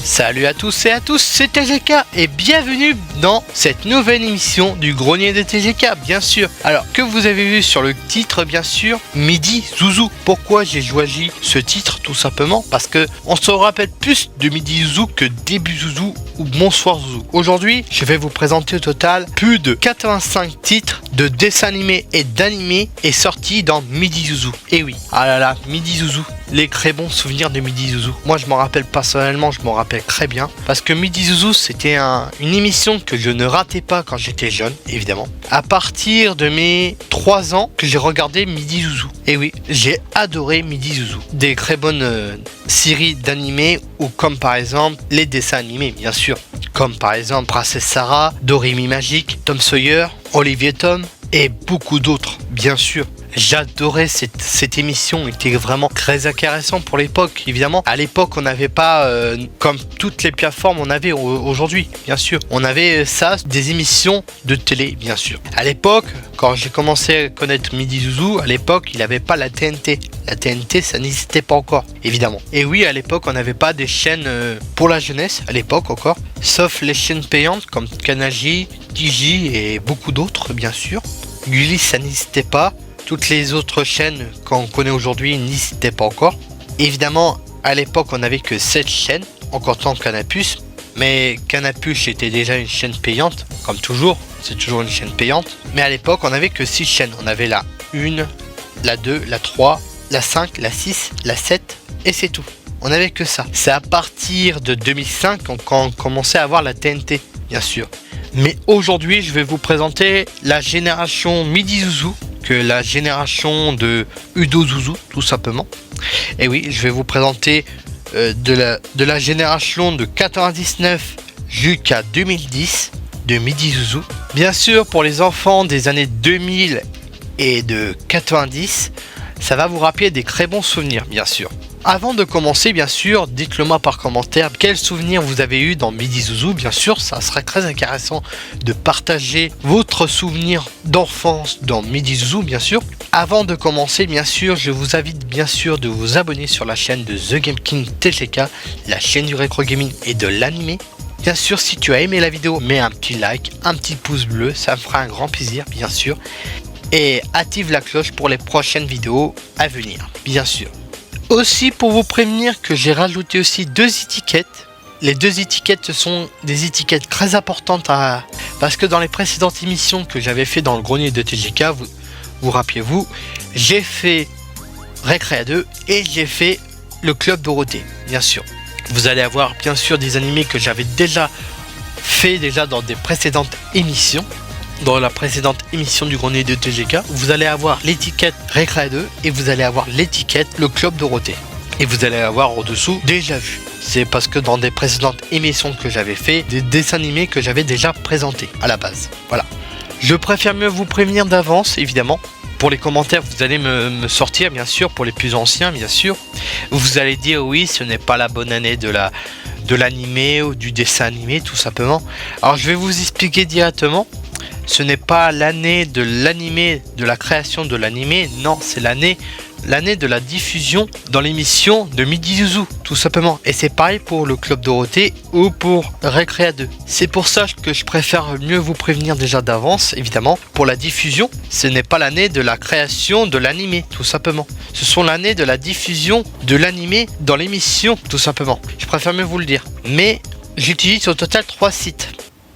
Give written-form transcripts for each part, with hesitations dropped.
Salut à tous et à tous, c'est TGK et bienvenue dans cette nouvelle émission du Grenier de TGK, bien sûr. Alors, que vous avez vu sur le titre, bien sûr, Midi Zouzou. Pourquoi j'ai choisi ce titre? Tout simplement parce que on se rappelle plus de Midi Zouzou que Début Zouzou ou Bonsoir Zouzou. Aujourd'hui, je vais vous présenter au total plus de 85 titres de dessins animés et d'animés est sorti dans Midi Zouzou. Et oui, ah là là, Midi Zouzou, les très bons souvenirs de Midi Zouzou. Moi, je m'en rappelle personnellement, je m'en rappelle très bien parce que Midi Zouzou, c'était une émission que je ne ratais pas quand j'étais jeune, évidemment. À partir de mes 3 ans que j'ai regardé Midi Zouzou. Et oui, j'ai adoré Midi Zouzou. Des très bonnes séries d'animés ou comme par exemple les dessins animés, bien sûr. Comme par exemple Princesse Sarah, Doremi Magique, Tom Sawyer, Olivier Tom et beaucoup d'autres, bien sûr. J'adorais cette émission, était vraiment très intéressant pour l'époque, évidemment. À l'époque, on n'avait pas, comme toutes les plateformes, on avait aujourd'hui, bien sûr. On avait ça, des émissions de télé, bien sûr. À l'époque, quand j'ai commencé à connaître Midi Zouzou, à l'époque, il n'avait pas la TNT. La TNT, ça n'existait pas encore, évidemment. Et oui, à l'époque, on n'avait pas des chaînes pour la jeunesse, à l'époque encore. Sauf les chaînes payantes comme Canal J, Digi et beaucoup d'autres, bien sûr. Gulli, ça n'existait pas. Toutes les autres chaînes qu'on connaît aujourd'hui n'existaient pas encore. Évidemment, à l'époque, on n'avait que 7 chaînes, encore tant Canapus. Mais Canapus était déjà une chaîne payante, comme toujours. C'est toujours une chaîne payante. Mais à l'époque, on n'avait que 6 chaînes. On avait la 1, la 2, la 3, la 5, la 6, la 7 et c'est tout. On n'avait que ça. C'est à partir de 2005 qu'on commençait à avoir la TNT, bien sûr. Mais aujourd'hui, je vais vous présenter la génération Midi Zouzou, que la génération de Udo Zouzou, tout simplement. Et oui, je vais vous présenter de la génération de 99 jusqu'à 2010 de Midi Zouzou. Bien sûr, pour les enfants des années 2000 et de 90, ça va vous rappeler des très bons souvenirs, bien sûr. Avant de commencer, bien sûr, dites-le moi par commentaire quels souvenirs vous avez eu dans Midi Zouzou. Bien sûr, ça serait très intéressant de partager votre souvenir d'enfance dans Midi Zouzou, bien sûr. Avant de commencer, bien sûr, je vous invite bien sûr de vous abonner sur la chaîne de The Game King TGK, la chaîne du rétro gaming et de l'animé. Bien sûr, si tu as aimé la vidéo, mets un petit like, un petit pouce bleu, ça me fera un grand plaisir, bien sûr. Et active la cloche pour les prochaines vidéos à venir, bien sûr. Aussi pour vous prévenir que j'ai rajouté aussi 2 étiquettes. Les 2 étiquettes sont des étiquettes très importantes parce que dans les précédentes émissions que j'avais fait dans le grenier de TGK, vous rappelez-vous, j'ai fait Récréa 2 et j'ai fait le Club Dorothée, bien sûr. Vous allez avoir bien sûr des animés que j'avais déjà fait dans des précédentes émissions. Dans la précédente émission du grenier de TGK, vous allez avoir l'étiquette Récréa 2 et vous allez avoir l'étiquette le Club Dorothée. Et vous allez avoir au-dessous déjà vu. C'est parce que dans des précédentes émissions que j'avais fait, des dessins animés que j'avais déjà présentés à la base. Voilà. Je préfère mieux vous prévenir d'avance, évidemment. Pour les commentaires, vous allez me sortir, bien sûr, pour les plus anciens, bien sûr. Vous allez dire oui, ce n'est pas la bonne année de l'animé ou du dessin animé, tout simplement. Alors je vais vous expliquer directement. Ce n'est pas l'année de l'animé, de la création de l'animé, non, c'est l'année de la diffusion dans l'émission de Midi Zouzou, tout simplement. Et c'est pareil pour le Club Dorothée ou pour Récréa 2. C'est pour ça que je préfère mieux vous prévenir déjà d'avance, évidemment. Pour la diffusion, ce n'est pas l'année de la création de l'animé, tout simplement. Ce sont l'année de la diffusion de l'animé dans l'émission, tout simplement. Je préfère mieux vous le dire. Mais j'utilise au total 3 sites.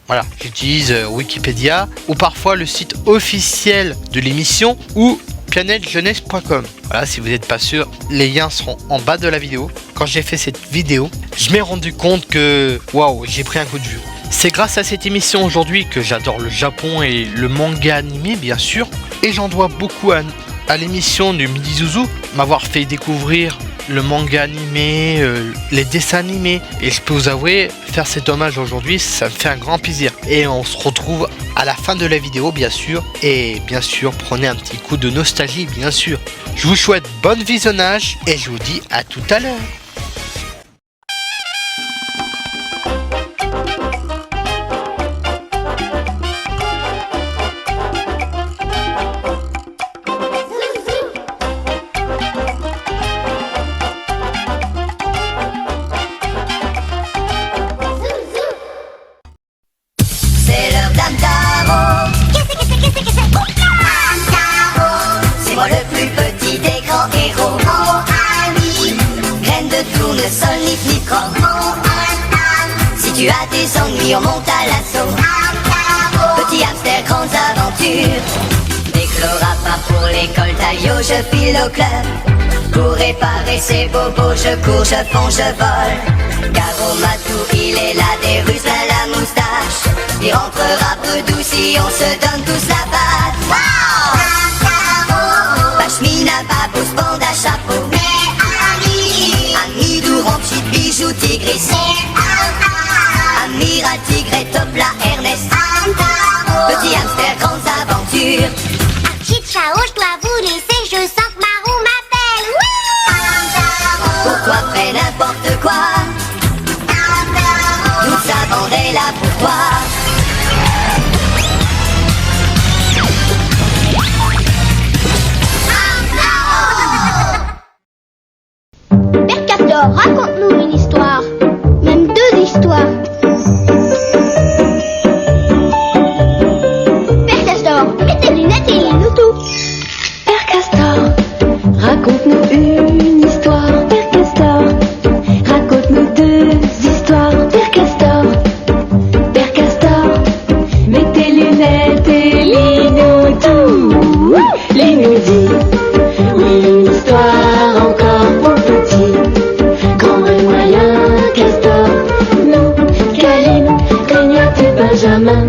Voilà, j'utilise Wikipédia ou parfois le site officiel de l'émission ou planetjeunesse.com. Voilà, si vous n'êtes pas sûr, les liens seront en bas de la vidéo. Quand j'ai fait cette vidéo, je m'ai rendu compte que waouh, j'ai pris un coup de vieux. C'est grâce à cette émission aujourd'hui que j'adore le Japon et le manga animé, bien sûr. Et j'en dois beaucoup à l'émission du Midi Zouzou, m'avoir fait découvrir le manga animé, les dessins animés. Et je peux vous avouer, faire cet hommage aujourd'hui, ça me fait un grand plaisir. Et on se retrouve à la fin de la vidéo, bien sûr. Et bien sûr, prenez un petit coup de nostalgie, bien sûr. Je vous souhaite bon visionnage et je vous dis à tout à l'heure. Tu as tes ennuis, on monte à l'assaut. Petit hamster, grandes aventures. Déclora pas pour l'école, taillot, je file au club. Pour réparer ses bobos, je cours, je fonce, je vole. Garo Matou, il est là, des Russes à la moustache. Il rentrera peu doux si on se donne tous la batte. Wow! Pachmina, babous, panda, chapeau. Ami, douron, petit bijou, tigris. Amiral, tigre, topla, Ernest. Petit hamster, grandes aventures. Archie, ciao, je dois vous laisser, je sens que Marou m'appelle. Pour toi, fais n'importe quoi. Toute sa bande est là pour toi. Père Castor, raconte-nous une histoire. Même deux histoires. Père Castor, mets tes lunettes et lis-nous tout. Père Castor, raconte-nous une histoire. Père Castor, raconte-nous deux histoires. Père Castor, Père Castor, mets tes lunettes et lis-nous tout. Lis-nous dit, oui, une histoire encore pour petits. Grand et moyen, Castor, nous, Caline, Grignotte et Benjamin,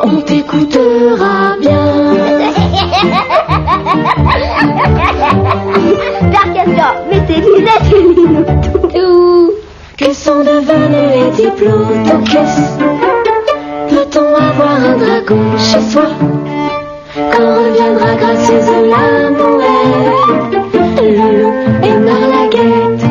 on t'écoutera bien. Père Castor, mets tes lunettes et lis-nous tout. Que sont devenus les diplodocus? Peut-on avoir un dragon chez soi? Quand reviendra gracieuse la mouette, Loulou et Marlaguette?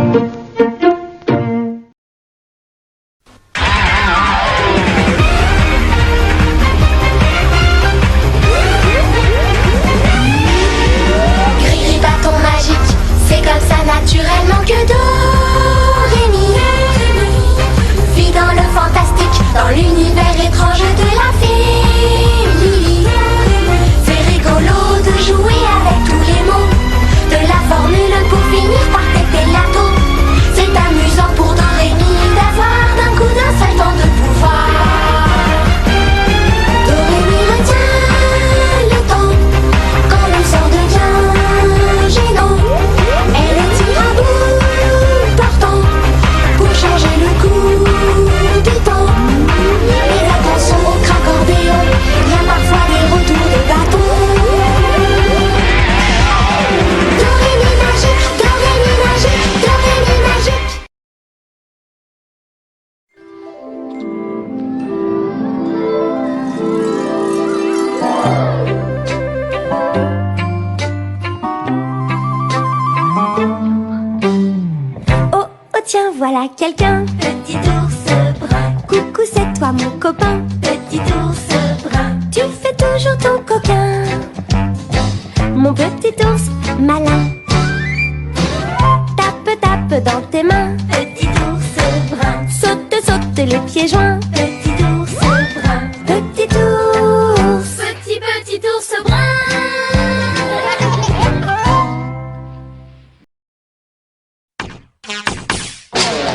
Gris bâton magique, c'est comme ça naturellement que Dorémy vit dans le fantastique, dans l'univers étrange de la fée. C'est rigolo de jouer avec tous les mots de la formule pour finir par péter la taupe. C'est amusant pour Dorémy d'avoir d'un coup d'un seul temps de pouvoir. Dorémy retient le temps quand le sort devient gênant. Elle tire un bout partant pour changer le cours du temps. Et attention au craccordéon, il y a parfois des retours de bâton. Dorémy magique, Dorémy magique, Dorémy magique. Oh, oh tiens, voilà quelqu'un. Petit ours brun, Coucou, c'est toi mon copain. petit ours brun, Tu fais toujours ton coquin. Mon petit ours malin. Tape, tape dans tes mains. petit ours brun, Saute, saute les pieds joints. petit ours brun, Petit ours. petit ours brun.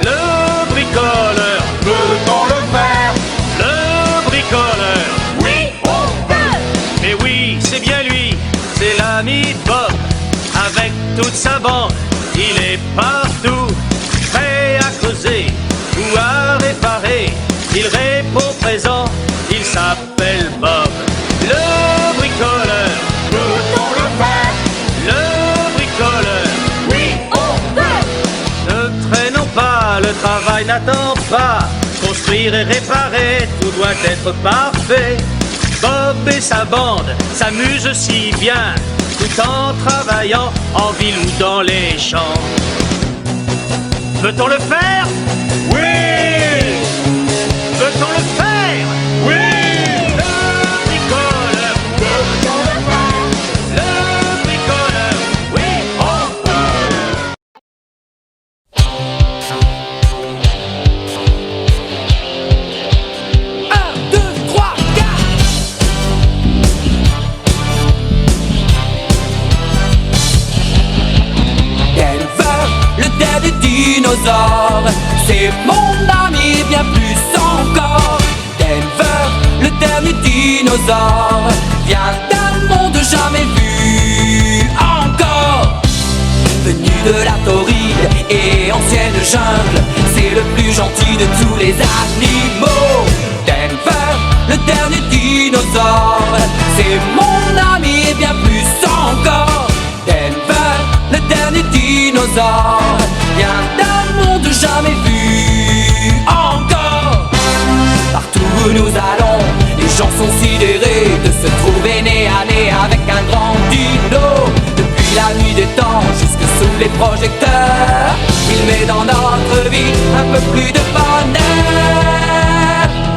Le bricoleur, peut-on le faire? Le bricoleur, oui, on peut. Mais oui, c'est bien lui, c'est l'ami Bob. Avec toute sa bande, il est partout, prêt à causer ou à réparer. Il répond présent, il s'appelle Bob. Le bricoleur, peut-on le faire? Le bricoleur, oui, on peut. Ne traînons pas, le travail n'attend pas. Construire et réparer, tout doit être parfait. Bob et sa bande s'amusent si bien, tout en travaillant en ville ou dans les champs. Peut-on le faire? Oui! Peut-on le faire? Oui! Le bricoleur, peut-on le faire? Le bricoleur, oui, on peut! Denver, le dé des dinosaures, c'est mon ami bien plus dernier dinosaure vient d'un monde jamais vu encore. Venu de la torride et ancienne jungle, c'est le plus gentil de tous les animaux. Denver, le dernier dinosaure, c'est mon ami et bien plus encore. Denver, le dernier dinosaure, vient d'un monde jamais vu encore. Partout où nous allons, les gens sont sidérés de se trouver nez à nez avec un grand dino. Depuis la nuit des temps jusque sous les projecteurs, il met dans notre vie un peu plus de bonheur.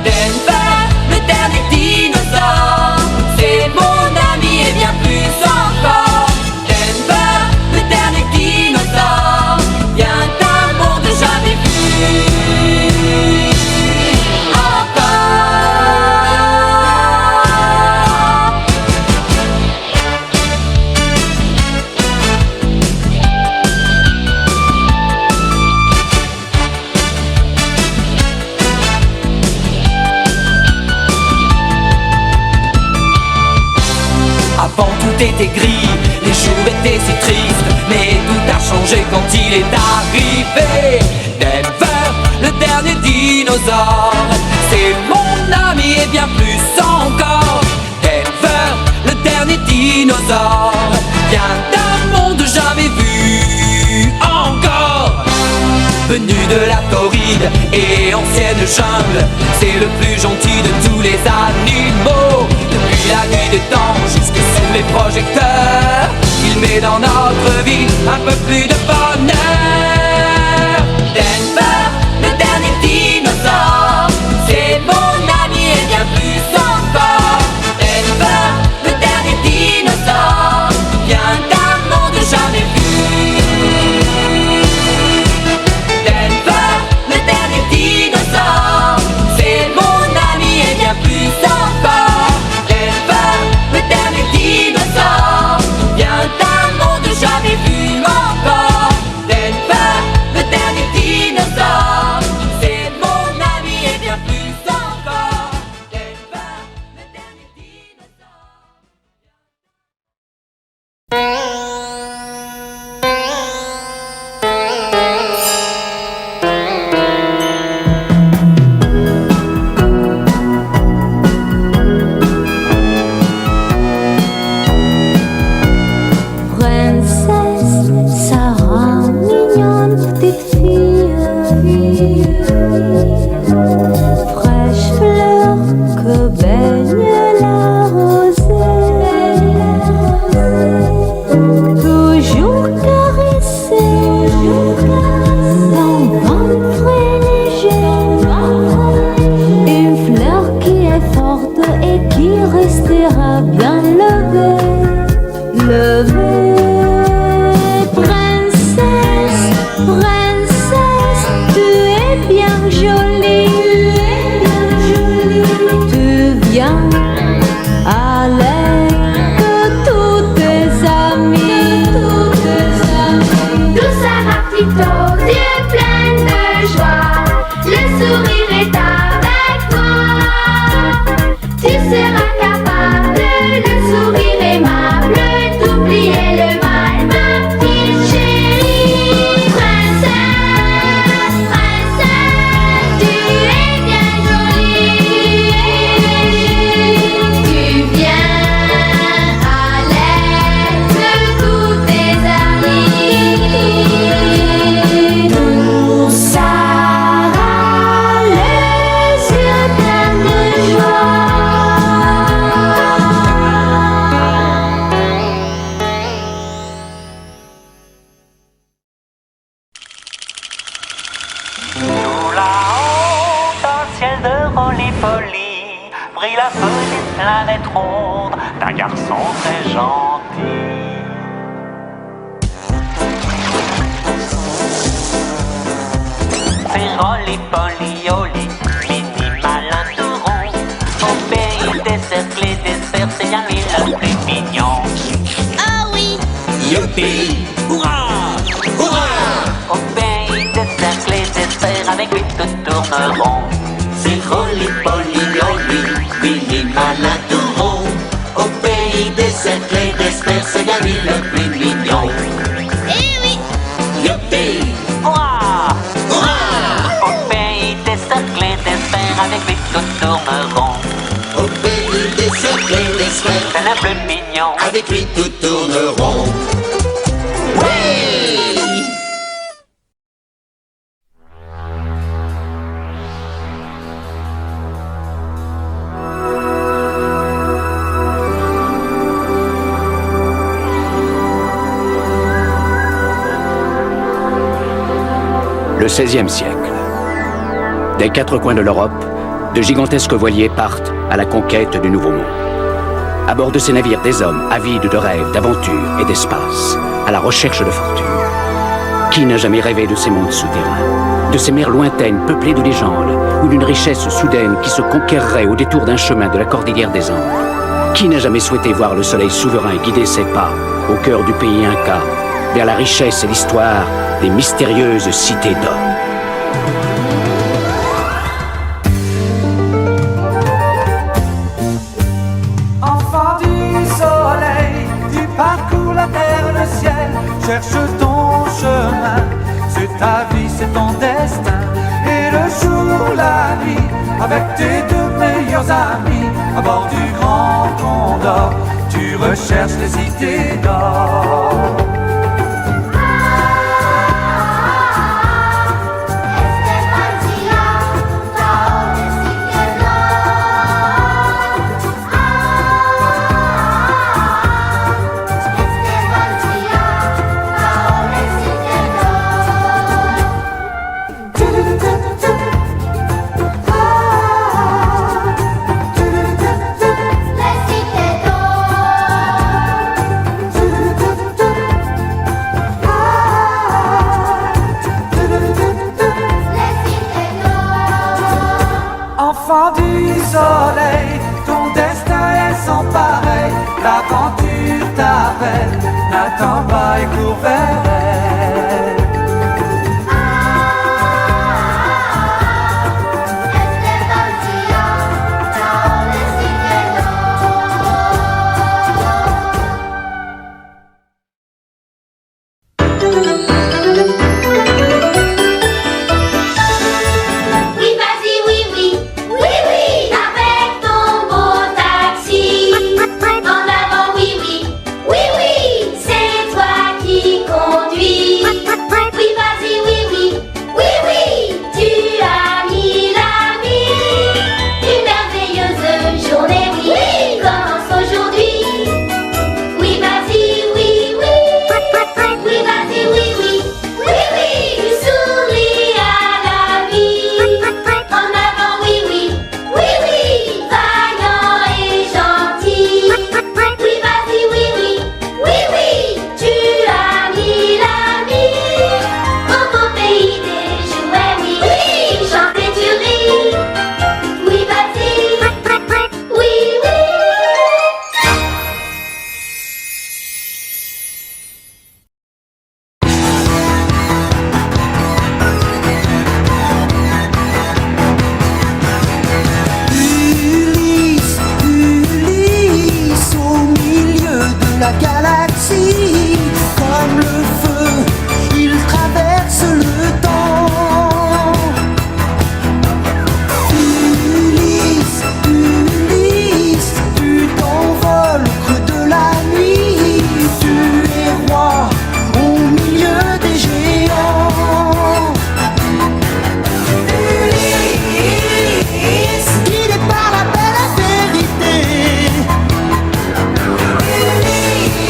Denver, le dernier dinosaure, c'est mon ami et bien plus encore. Denver, le dernier dinosaure, vient d'un monde jamais vu encore. Avant tout était gris, les jours étaient si tristes, mais tout a changé quand il est arrivé. Denver, le dernier dinosaure, c'est mon ami et bien plus encore. Denver, le dernier dinosaure, vient d'un monde jamais vu encore. Venu de la torride et ancienne jungle, c'est le plus gentil de tous les animaux. Depuis la nuit des temps jusque sous les projecteurs, il met dans notre vie un peu plus de bonheur. Denver, le dernier dinosaure, c'est mon ami et bien plus encore. Denver, le dernier dinosaure, vient d'un monde jamais vu. Denver, le dernier dinosaure, c'est mon ami et bien plus encore. Denver, le dernier dinosaure, vient d'un monde jamais vu encore. Denver, le dernier dinosaure, c'est mon ami et bien plus encore. Denver, le dernier dinosaure. Princesse Sarah, mignonne petite fille, fraîche fleur que baigne la rosée, toujours caressée d'un ventre léger, une fleur qui est forte et qui restera bien levée. Princesse, princesse, tu es bien jolie, tu viens à l'aide de tous tes amis. Douce Sarah, petite aux yeux pleins de joie, le sourire est avec toi. Tu seras capable de sourire aimable, d'oublier le mal, ma petite chérie. Princesse, princesse, tu es bien jolie. Tu viens à l'aide de tous tes amis. Douce Sarah, les yeux pleins de joie. Tout là-haut, dans le ciel de Roly-Poly, brille la petite planète ronde d'un garçon très gentil. C'est Roly-Poly, Oli, mini malin tout rond, au pays des cercles et des cerfs, c'est bien lui le plus mignon. Ah oui, Youpi, hurrah, hurrah. Au pays des cercles et des cerfs, avec lui tout tourne rond. C'est Roly-Poly, Oli, mini cerclés d'espères, c'est Gary le plus mignon. Eh oui, Youpi! Ouah! Hurrah! Au pays des cerclés d'espère, avec lui tout tourne rond. Au pays des cerclés d'espères, C'est le plus mignon. avec lui tout tourne rond. Oui! Le XVIe siècle. Des quatre coins de l'Europe, de gigantesques voiliers partent à la conquête du Nouveau Monde. À bord de ces navires, des hommes avides de rêves, d'aventures et d'espace, à la recherche de fortune. Qui n'a jamais rêvé de ces mondes souterrains, de ces mers lointaines peuplées de légendes, ou d'une richesse soudaine qui se conquerrait au détour d'un chemin de la cordillère des Andes? Qui n'a jamais souhaité voir le soleil souverain guider ses pas au cœur du pays Inca, vers la richesse et l'histoire des mystérieuses cités d'or? Enfant du soleil, tu parcours la terre, le ciel, cherche ton chemin. C'est ta vie, c'est ton destin. Et le jour, la nuit, avec tes deux meilleurs amis, à bord du grand Condor, tu recherches les cités d'or. Enfant du soleil, ton destin est sans pareil. L'aventure t'appelle, n'attends pas et cours vers elle. Oui, vas-y, oui, oui, oui, oui, avec ton beau taxi. En avant, oui, oui, oui, oui, c'est toi qui conduis. Oui, vas-y, oui, oui, oui, oui, tu as mis la vie. Une merveilleuse journée, oui, commence aujourd'hui. Oui, vas-y, oui, oui, oui, vas-y, oui, oui, oui, oui, tu souris à la vie. En avant, oui, oui, oui, oui, vaillant et gentil. Oui, vas-y, oui, oui, oui, oui, tu as mis la vie. Au beau pays des jouets, oui, oui, chante et tu ris. Oui, vas-y, oui, oui. Ulysse, Ulysse, au milieu de la galaxie, comme le feu, il traverse le temps. Ulysse, Ulysse, tu t'envoles au creux de la nuit, tu es roi au milieu des géants. Ulysse, guidé par la belle vérité. Ulysse,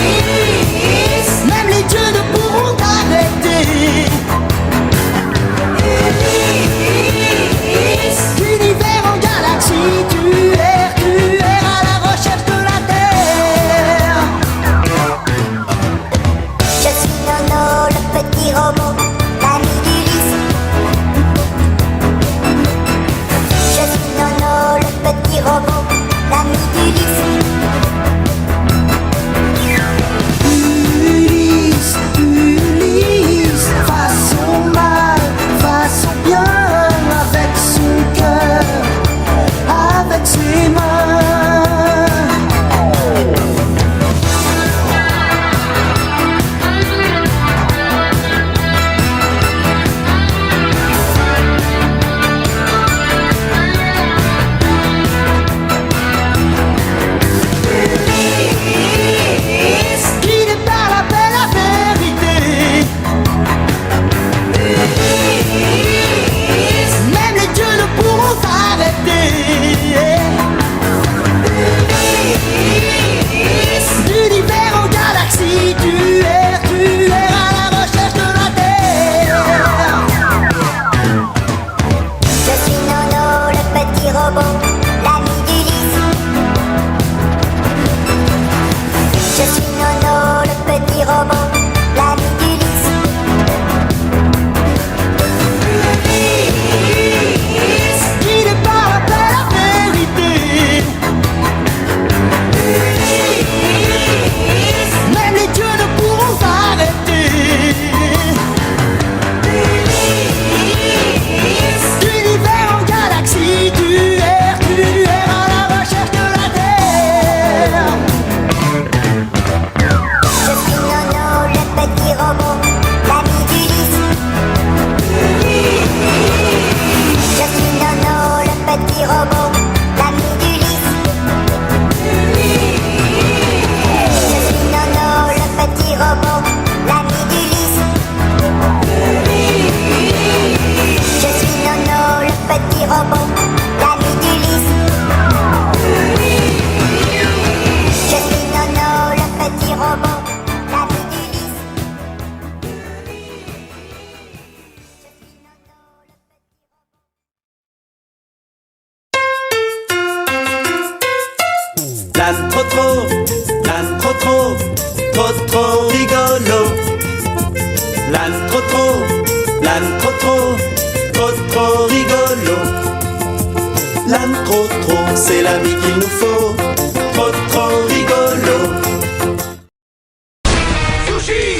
trop rigolo. L'âne trop rigolo. L'âne trop, c'est l'ami qu'il nous faut. Trop rigolo. Sushi,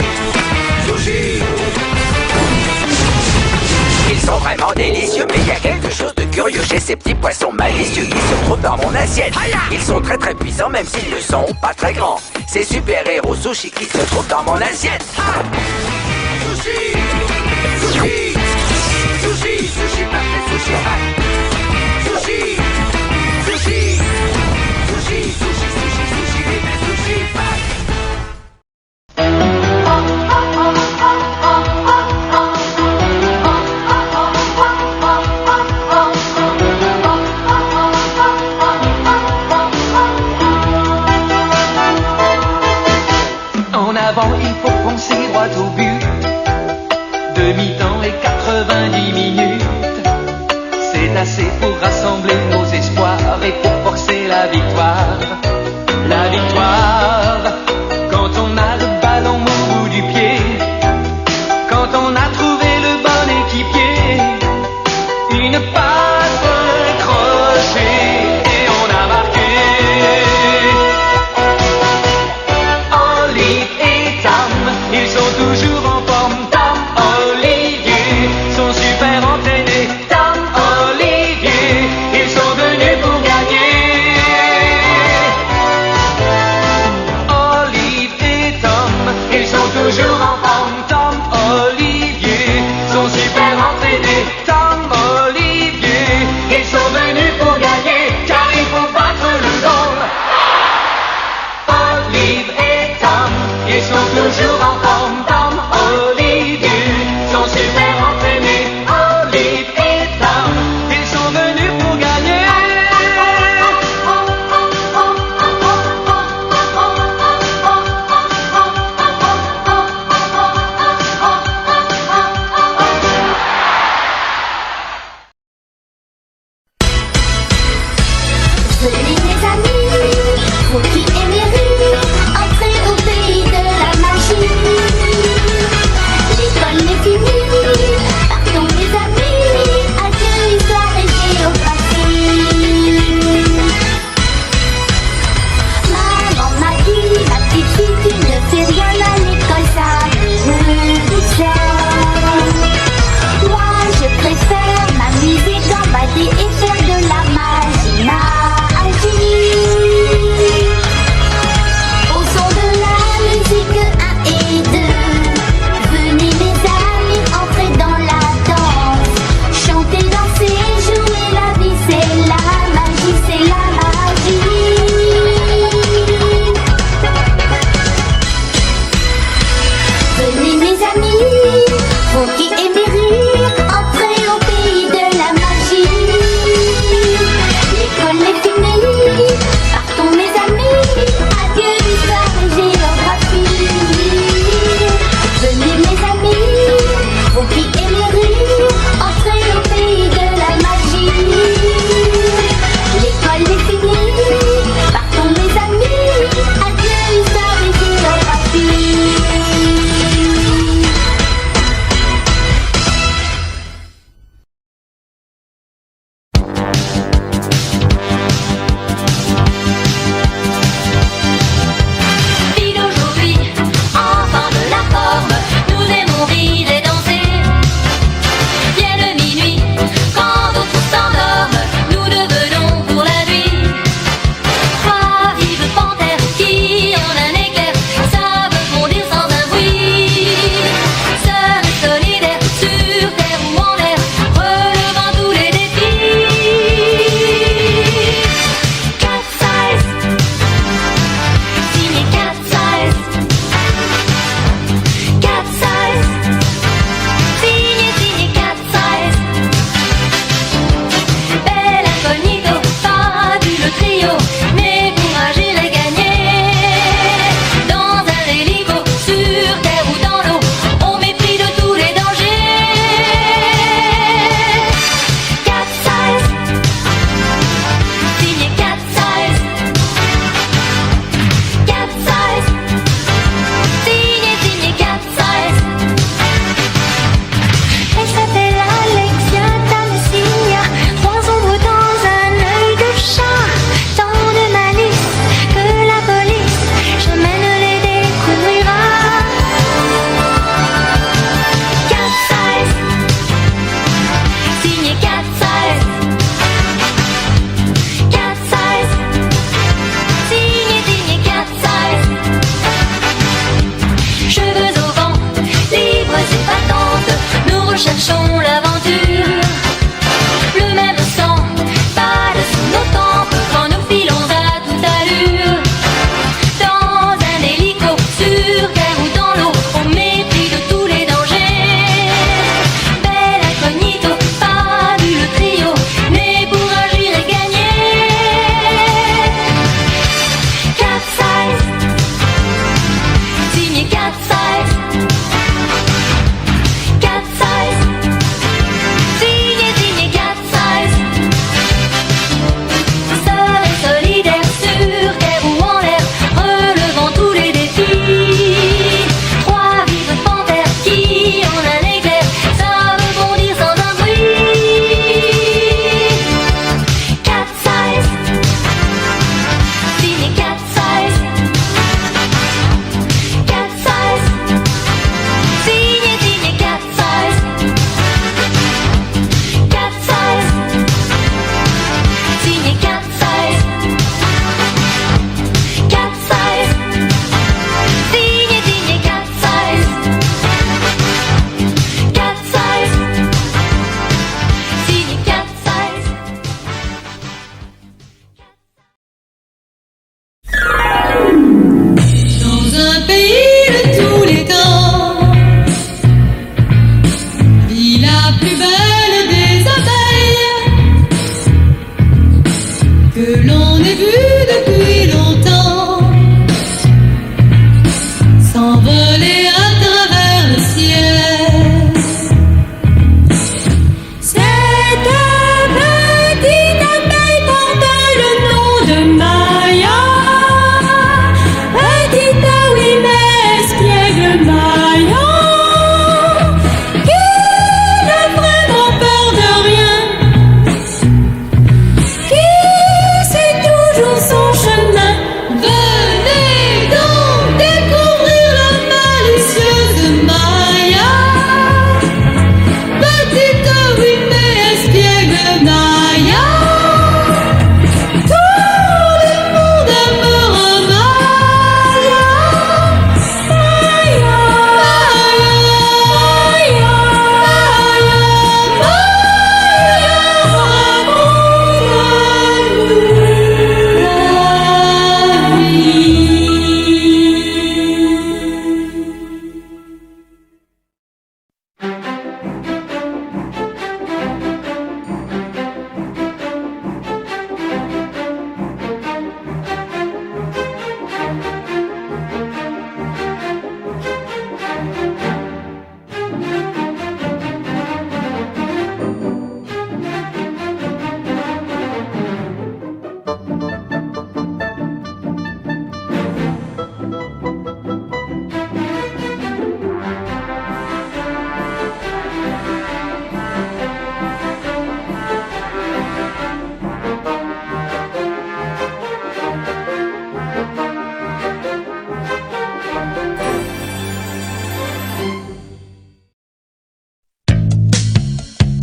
sushi. Ils sont vraiment délicieux, mais il y a quelque chose de curieux chez ces petits poissons malicieux. Ils se trouvent dans mon assiette. Ils sont très puissants, même s'ils ne sont pas très grands. Ces super-héros sushi qui se trouvent dans mon assiette. Sushi, sushi, sushi, sushi, parfait, sushi, sushi, sushi, sushi, sushi, sushi, sushi, sushi, En avant, il faut foncer droit au but. Demi-temps et 90 minutes. C'est assez pour rassembler nos espoirs et pour forcer la victoire. La victoire, quand on a le ballon au bout du pied. Quand on a trouvé le bon équipier. Une passe, un crochet et on a marqué. Olive et Tam, ils sont toujours en forme. Tam, Olivier, sont super en s'envoler à travers le ciel. Cette petite abeille porte le nom de Maya. Petite, oui, mais espiègle Maya, qui n'a vraiment peur de rien, qui sait toujours son chemin. Venez donc découvrir la malicieuse Maya. Petite, oui, mais espiègle Maya, tout le monde aimera Maya. Maya, Maya,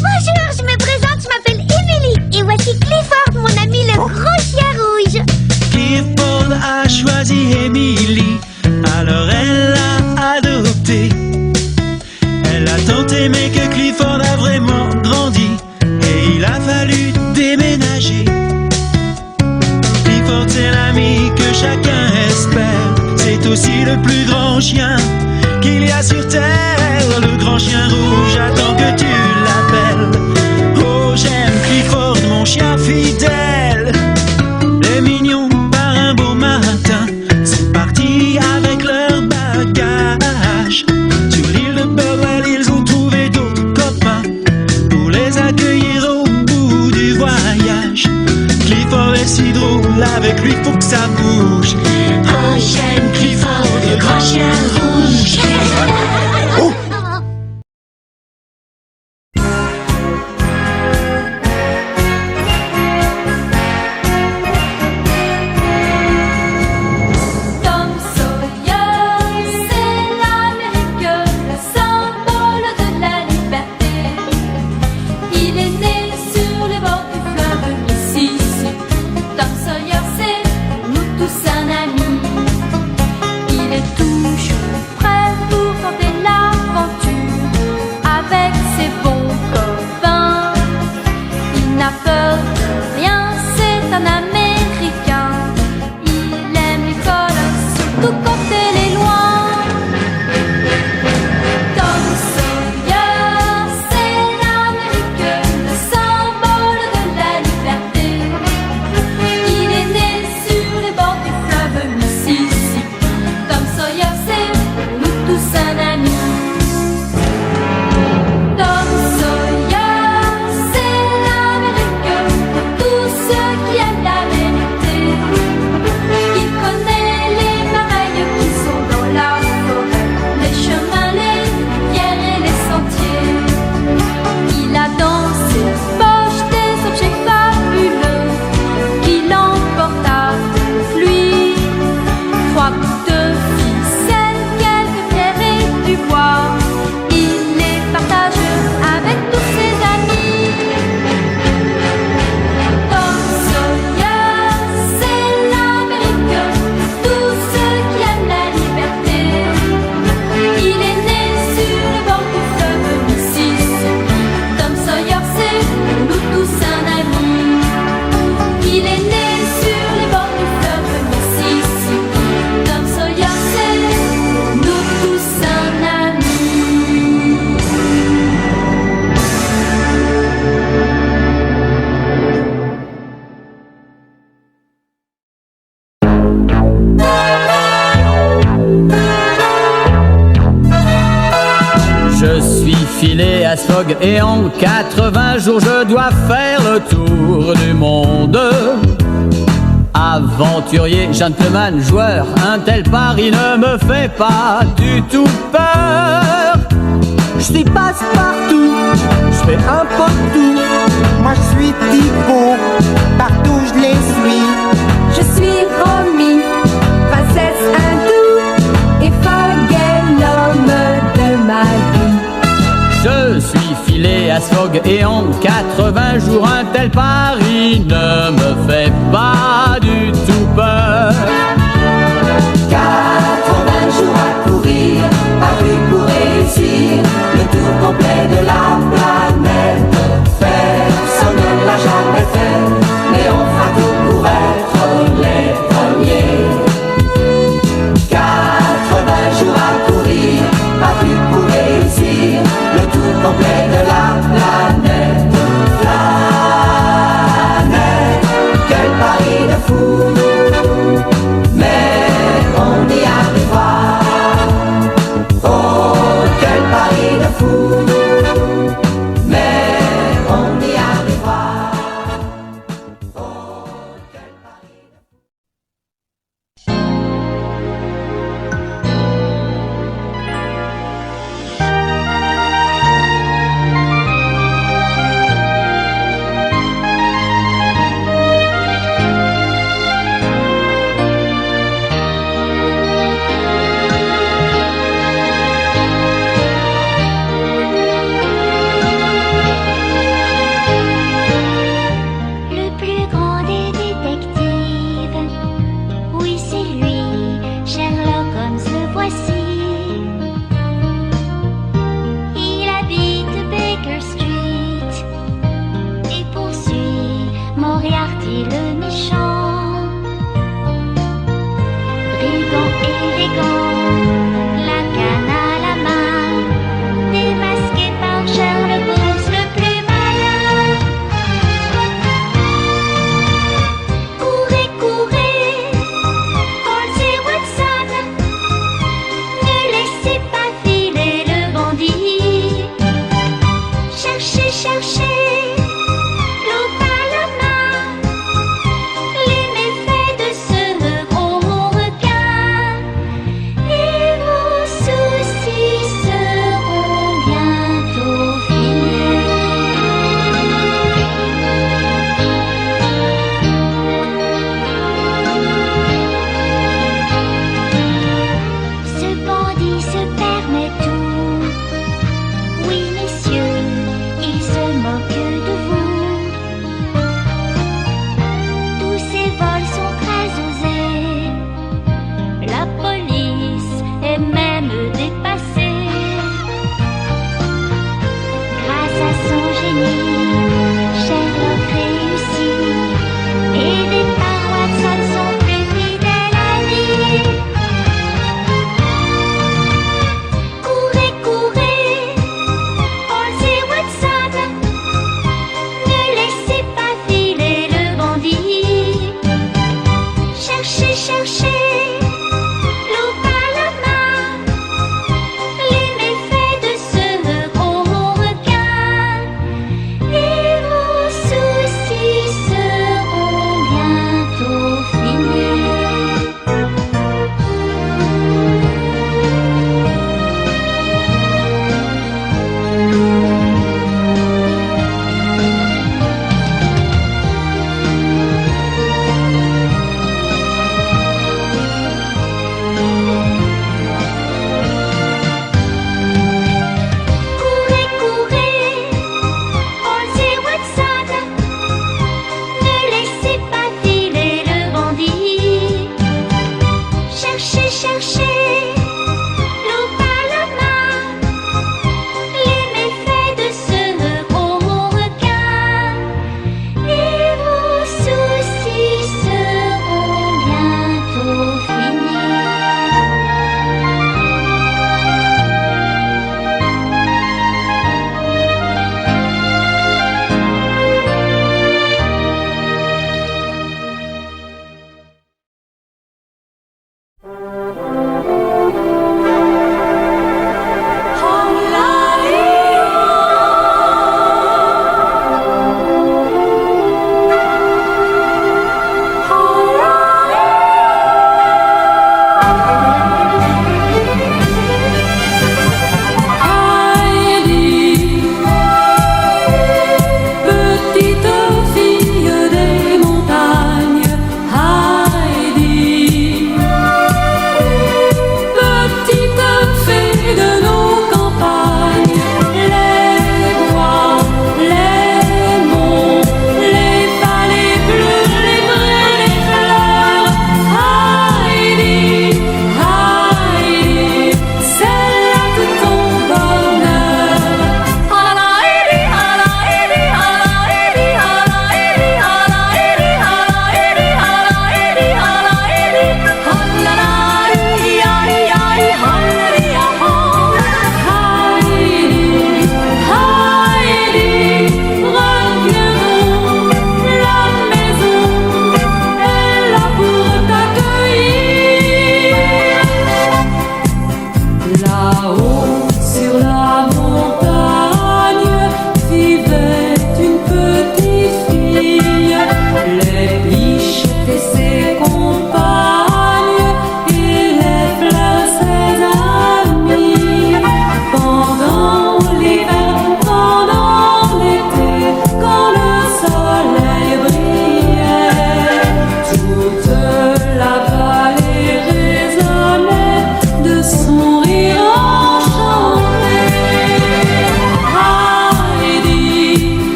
Bonjour, je me présente, je m'appelle Emily. Et voici Clifford, mon ami le gros chien rouge. Clifford a choisi Emily, alors elle l'a adopté. Elle a tant aimé que Clifford a vraiment grandi, et il a fallu déménager. Clifford c'est l'ami que chacun espère, c'est aussi le plus grand chien qu'il y a sur terre. Le grand chien rouge attend que tu l'appelles. Oh j'aime Clifford, mon chien fidèle. Les mignons par un beau matin sont partis avec leur bagage. Sur l'île de Burwell ils ont trouvé d'autres copains pour les accueillir au bout du voyage. Clifford est si drôle, avec lui faut que ça bouge. Oh j'aime Clifford, le grand chien rouge. Oh. filé à Sfog et en 80 jours je dois faire le tour du monde. Aventurier, gentleman, joueur, un tel pari ne me fait pas du tout peur. Je suis passe-partout, je fais un peu de tout. Moi je suis Thibaut, partout je les suis. Je suis Romy, princesse hindoue, et Fogg est l'homme de ma vie. Je suis filé à Sfog et en 80 jours un tel pari ne me fait pas du tout peur. 80 jours à courir, paru pour réussir le tour complet de la planète. Personne ne l'a jamais fait, mais on fera tout pour être les premiers. 80 jours à courir, paru pour réussir le tour complet de la planète. Planète, quel pari de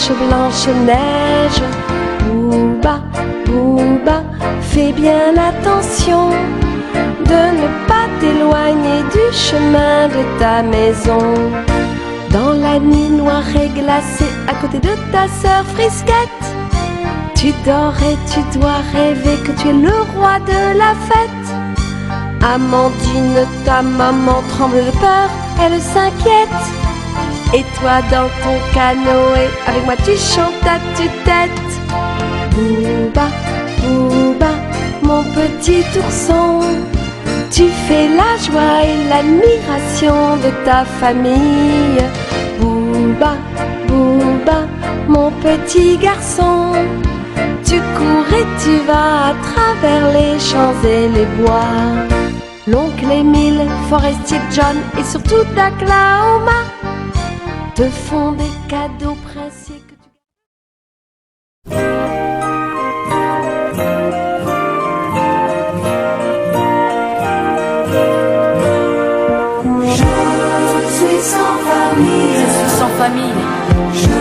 Blanche, blanche neige. Booba, Booba, fais bien attention de ne pas t'éloigner du chemin de ta maison. Dans la nuit noire et glacée, à côté de ta sœur Frisquette, tu dors et tu dois rêver que tu es le roi de la fête. Amandine, ta maman tremble de peur, elle s'inquiète. Et toi dans ton canoë, avec moi tu chantes à tue-tête. Booba, Booba, mon petit ourson, tu fais la joie et l'admiration de ta famille. Booba, Booba, mon petit garçon, tu cours et tu vas à travers les champs et les bois. L'oncle Émile, Forestier John et surtout Oklahoma te font des cadeaux princiers que tu... Je suis sans famille. Je suis sans famille. Je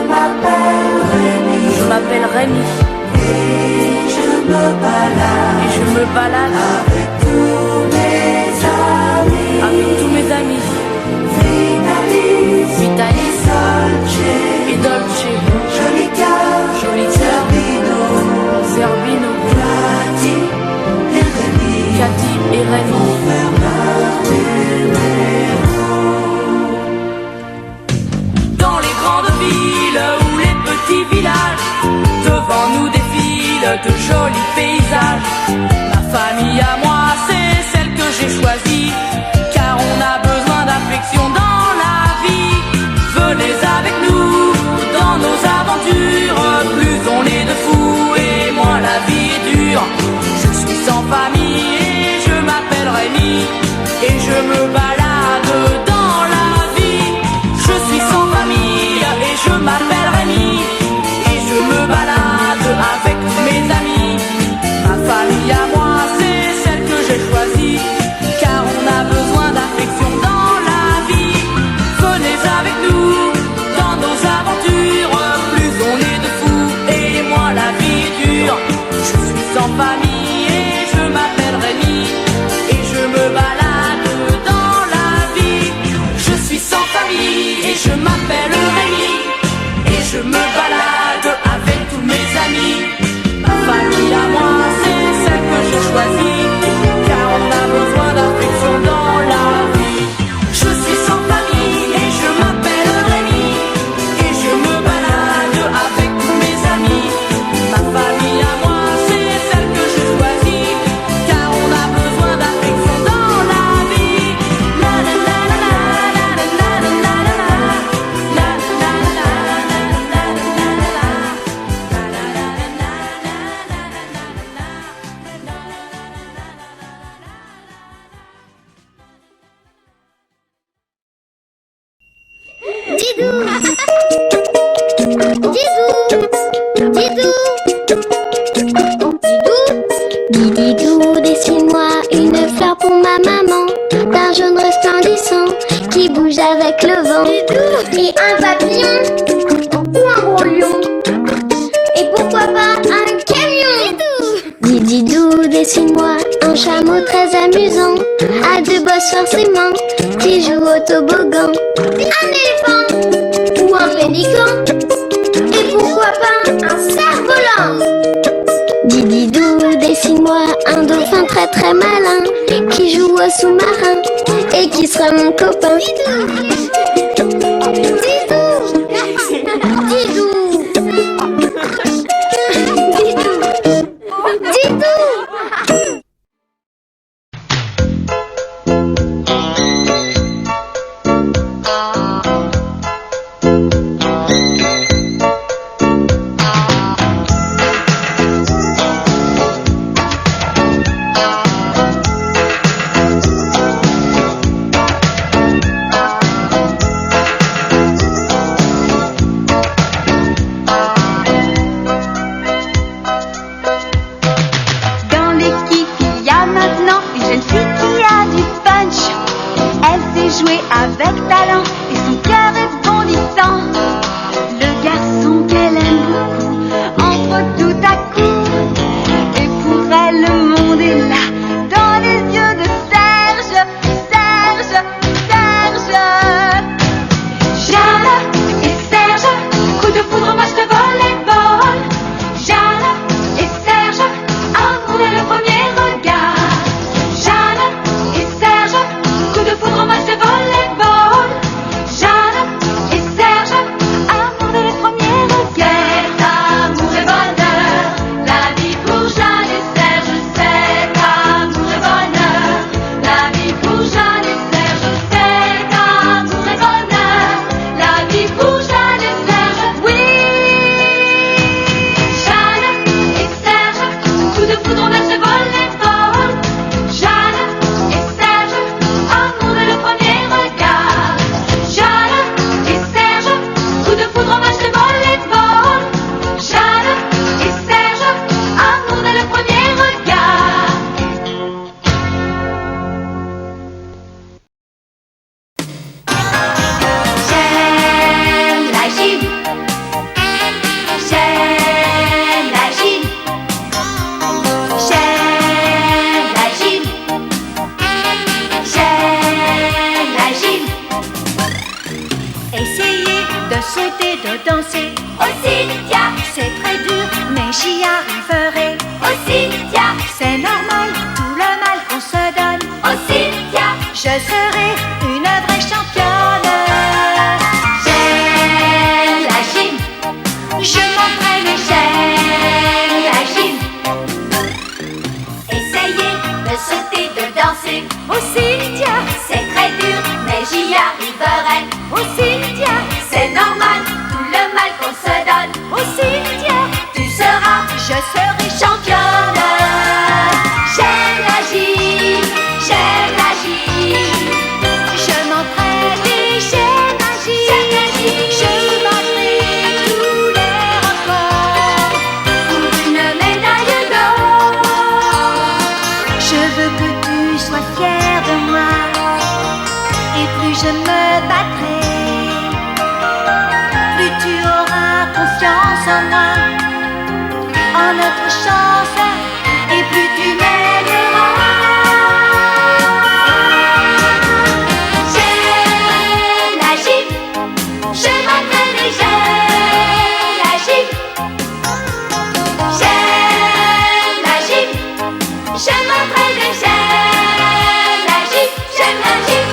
m'appelle Rémi. Je m'appelle Rémi. Et je me balade. Et je me balade avec tous mes amis. Avec tous mes amis. Vitalis, Vitalis, Dolce et Dolce. Joli cœur, Zerbino, Zerbino, Cathy et Rémi. Dans les grandes villes ou les petits villages, devant nous défilent de jolis paysages. Ma famille à moi, c'est celle que j'ai choisie, car on a besoin d'affection dans la vie. Venez avec nous dans nos aventures, plus on est de fous et moins la vie est dure. Je suis sans famille et je m'appelle Rémi, et je me balade dans la vie. Je suis sans famille et je m'appelle Rémi, et je me balade avec mes amis. Ma famille à moi, c'est celle que j'ai choisie, car on a besoin d'affection dans la vie. Venez avec nous dans nos aventures, plus on est de fous et moins la vie est dure. Je suis sans famille et je m'appelle Rémi, et je me balade dans la vie. Je suis sans famille et je m'appelle Rémi, et je me balade avec tous mes amis. Ma famille à moi, c'est celle que j'ai choisie, car on a besoin d'affection dans la vie. Je suis sans famille et je m'appelle Rémi, et je me balade avec tous mes amis. Ma famille à moi, c'est celle que j'ai choisie, car on a besoin d'affection dans la vie. La la la la la la la la la la la la Didou, Didou, Didou, Didou, Didou, dessine-moi une fleur pour ma maman, d'un jaune resplendissant qui bouge avec le vent. Et un papillon ou un gros lion, et pourquoi pas un camion. Didou, dessine-moi un chameau très amusant, à deux bosses forcément, qui joue au toboggan. Un éléphant ou un pélican, et pourquoi pas un cerf-volant. Didou, dessine-moi un dauphin très très malin, qui joue au sous-marin et qui sera mon copain. Didou, Didou, Didou. j'y arriverai. Aussi, tiens, c'est normal, tout le mal qu'on se donne. Aussi, tiens, je serai une vraie championne. J'aime la gym, je m'entraîne et j'aime la gym. Essayez de sauter, de danser. Aussi, tiens, c'est très dur, mais j'y arriverai. Aussi, tiens, c'est normal, tout le mal qu'on se donne. Aussi, tiens, tu seras, je serai championne. J'aime la gym, j'aime la gym. Je m'entraîne et j'aime la gym. Je battrai tous les records pour une médaille d'or. Je veux que tu sois fier de moi. Et plus je me battrai, plus tu auras confiance en moi, en notre chance, et plus tu m'aimeras. J'aime la gym, je m'entraîne et j'aime la gym. J'aime la gym, je m'entraîne et j'aime la gym. J'aime la gym.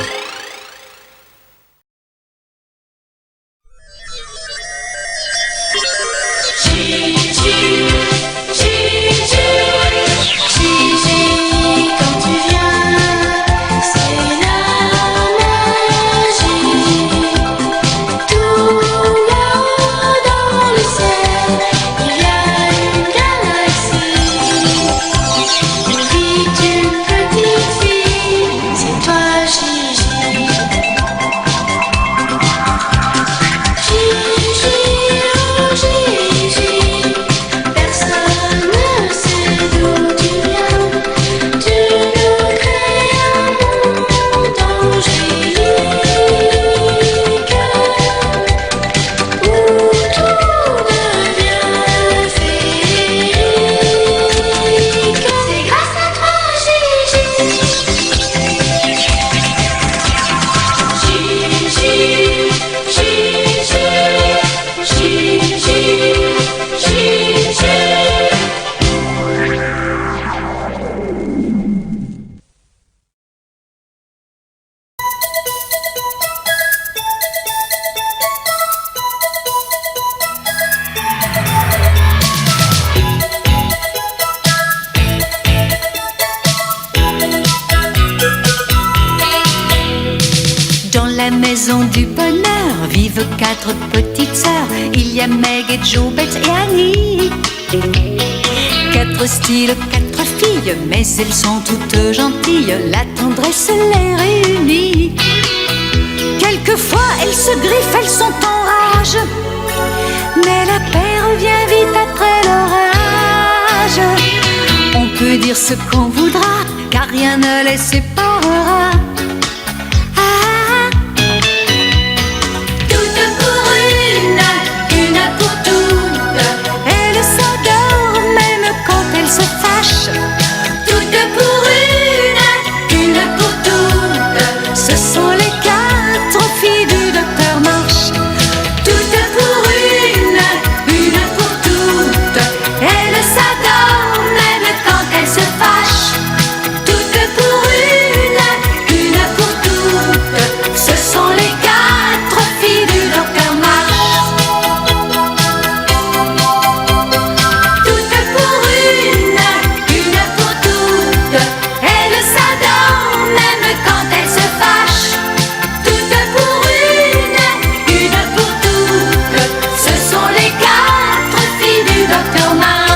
Quand tu viens, c'est la magie. Tout là-haut dans le ciel, il y a une galaxie. Une vie d'une petite fille, c'est toi Gigi. Gigi, oh Gigi, personne ne sait d'où tu viens. Tu nous crées un monde angélique où tout devient féerique. C'est grâce à toi Gigi. Dans la maison du bonheur vivent 4 petites sœurs. Il y a Meg et Jo, Bette et Annie. 4 styles, 4 filles, mais elles sont toutes gentilles. La tendresse les réunit. Quelquefois elles se griffent, elles sont en rage, mais la paix revient vite après l'orage. On peut dire ce qu'on voudra, car rien ne les séparera. Toutes pour une pour toutes. Elles s'adorent même quand elles se fâchent. Toutes pour une pour toutes. Ce sont les 4 filles du docteur March. Toutes pour une pour toutes. Elles s'adorent même quand elles se fâchent. Toutes pour une pour toutes. Ce sont les 4 filles du docteur March. Toutes pour une pour toutes. Elles s'adorent même quand elles se fâchent. Toutes pour une pour toutes. Ce sont les 4 filles du docteur March.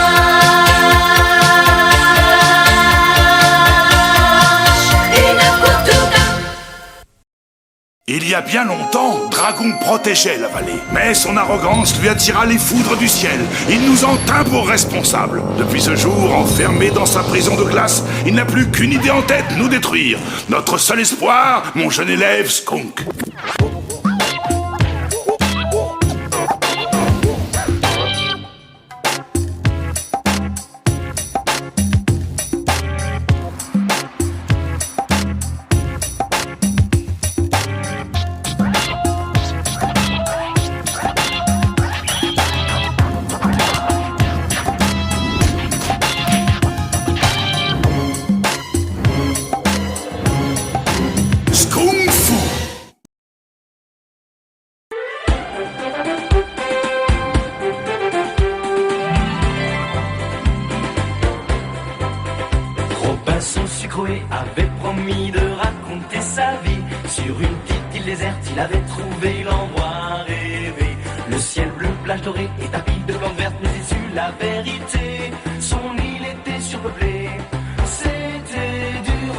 Une pour toutes. Il y a bien longtemps, Dragon protégeait la vallée. Mais son arrogance lui attira les foudres du ciel. Il nous en tint pour responsables. Depuis ce jour, enfermé dans sa prison de glace, il n'a plus qu'une idée en tête, nous détruire. Notre seul espoir, mon jeune élève Skunk. Citroën avait promis de raconter sa vie. Sur une petite île déserte, il avait trouvé l'endroit rêvé. Le ciel bleu, plage dorée et tapis de plantes vertes, mais il sut la vérité. Son île était surpeuplée, c'était dur.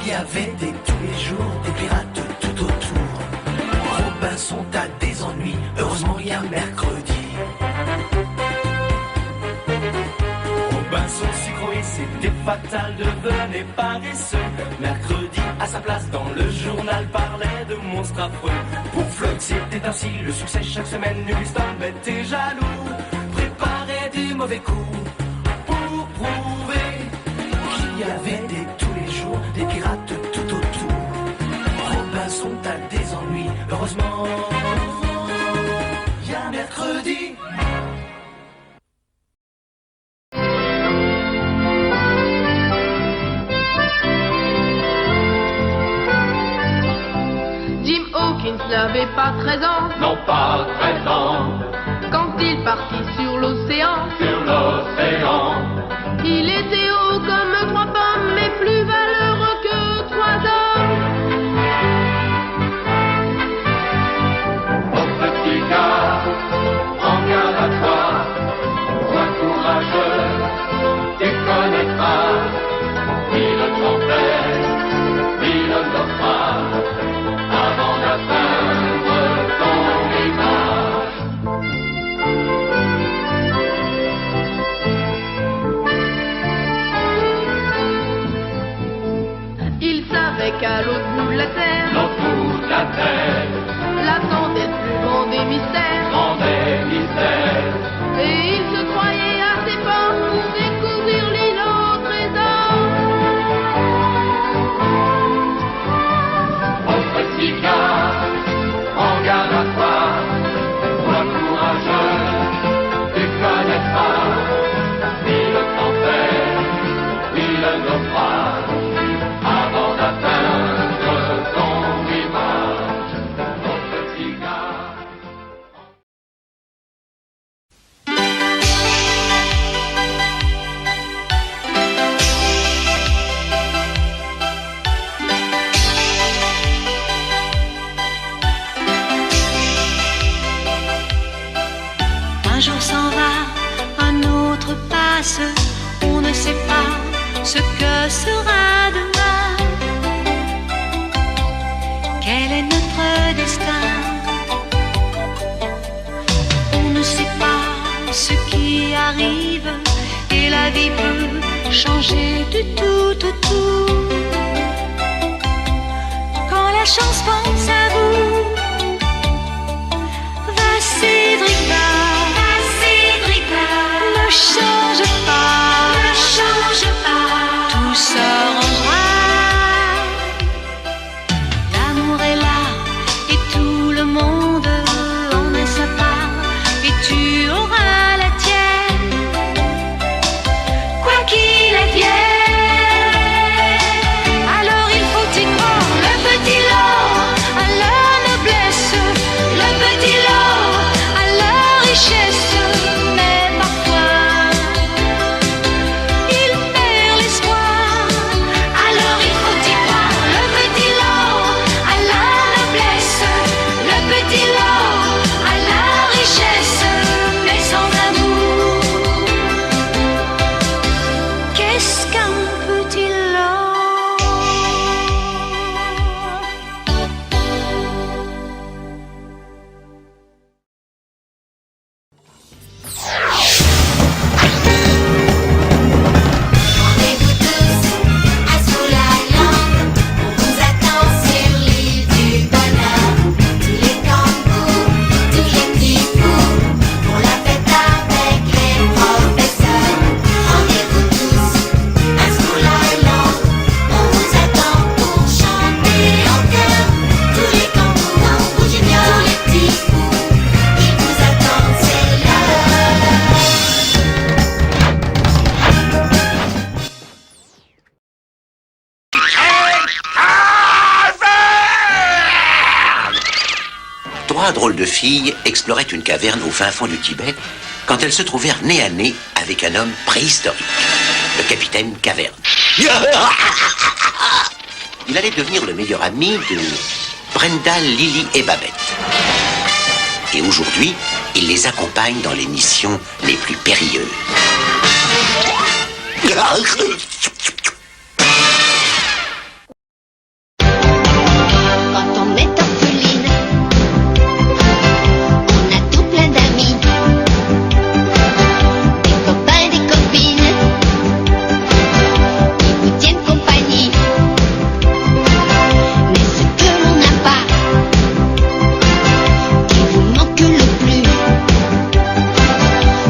Il y avait tous les jours des pirates tout autour. Robinson a des ennuis, heureusement il y a mercredi. Robinson s'y croyait, c'était fatal, devenait paresseux. Mercredi, à sa place dans le journal, parlait de monstres affreux. Pour Floyd, c'était ainsi le succès chaque semaine. Houston était jaloux, préparait des mauvais coups pour prouver qu'il y avait tous les jours des pirates tout autour. Robinson a des ennuis, heureusement il y a mercredi. Jim Hawkins n'avait pas 13 ans. Non pas 13 ans, Quand il partit sur l'océan, sur l'océan. il était haut comme 3 pommes, mais plus valeureux que 3 hommes. Oh petit gars, prends garde à toi, sois courageux, tu connaîtras mille tempêtes, mille naufrages, avant d'atteindre ton rivage. Il savait qu'à l'autre bout de la terre, L'autre bout de la terre, l'attendait le plus grand des mystères. grand des mystères. Et il se croyait assez fort pour découvrir l'île au trésor. Oh petit gars, prends garde à toi, sois courageux, tu connaîtras mille tempêtes, mille naufrages, avant d'atteindre ton rivage. Oh petit gars. Un jour s'en va, un autre passe, on ne sait pas ce que sera demain. Quel est notre destin? On ne sait pas ce qui arrive, et la vie peut changer du tout au tout. Quand la chance pense à vous, va Cédric ne change pas, tout s'arrangera. L'amour est là et tout le monde en a sa part, et tu auras la tienne, quoi qu'il advienne. Alors il faut y croire, le petit lot à la noblesse, le petit lot à la richesse. Mais parfois il perd l'espoir, alors il faut y croire, le petit lot à la noblesse, le petit lot à la richesse. Mais sans amour, qu'est-ce qu'un petit lot? Rendez-vous tous à Soulaland, on vous attend sur l'île du bonheur. Tous les kangourous, tous les petits fous, pour la fête avec les professeurs. Rendez-vous tous à Soulaland, on vous attend pour chanter en chœur. Tous les kangourous juniors, tous les petits fous, ils vous attendent, c'est l'heure. Trois drôles de filles exploraient une caverne au fin fond du Tibet quand elles se trouvèrent nez à nez avec un homme préhistorique, le capitaine Caverne. Il allait devenir le meilleur ami de Brenda, Lily et Babette. Et aujourd'hui, il les accompagne dans les missions les plus périlleuses. Quand on est orpheline, on a tout plein d'amis, des copains, des copines, qui vous tiennent compagnie. Mais ce que l'on n'a pas, qui vous manque le plus,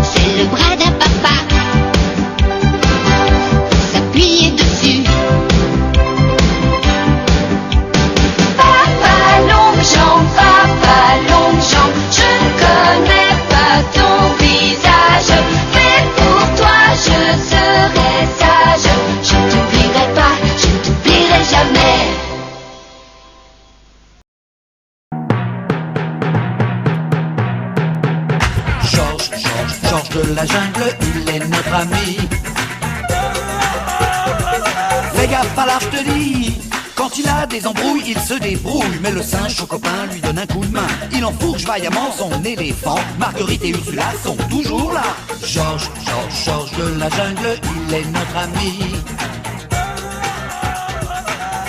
c'est le bras d'un papa, pour s'appuyer dessus. Papa longue jambe, je ne connais pas ton visage, mais pour toi je serai sage. Je ne t'oublierai pas, je ne t'oublierai jamais. Georges de la jungle, il est notre ami. Fais gaffe à l'arche, je te dis. Quand il a des embrouilles, il se débrouille. Mais le singe, son copain, lui donne un coup de main. Il enfourche vaillamment son éléphant. Marguerite et Ursula sont toujours là. Georges de la jungle, il est notre ami.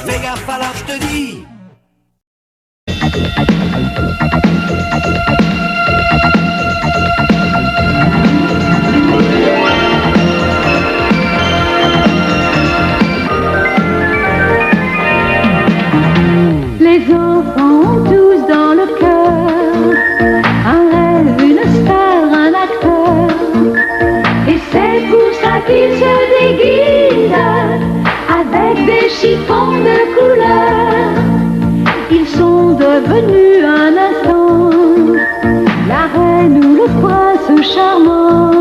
Fais gaffe à l'arche, je te dis. Les enfants ont tous dans le cœur un rêve, une star, un acteur. Et c'est pour ça qu'ils se déguisent avec des chiffons de couleur. Ils sont devenus un instant la reine ou le prince charmant.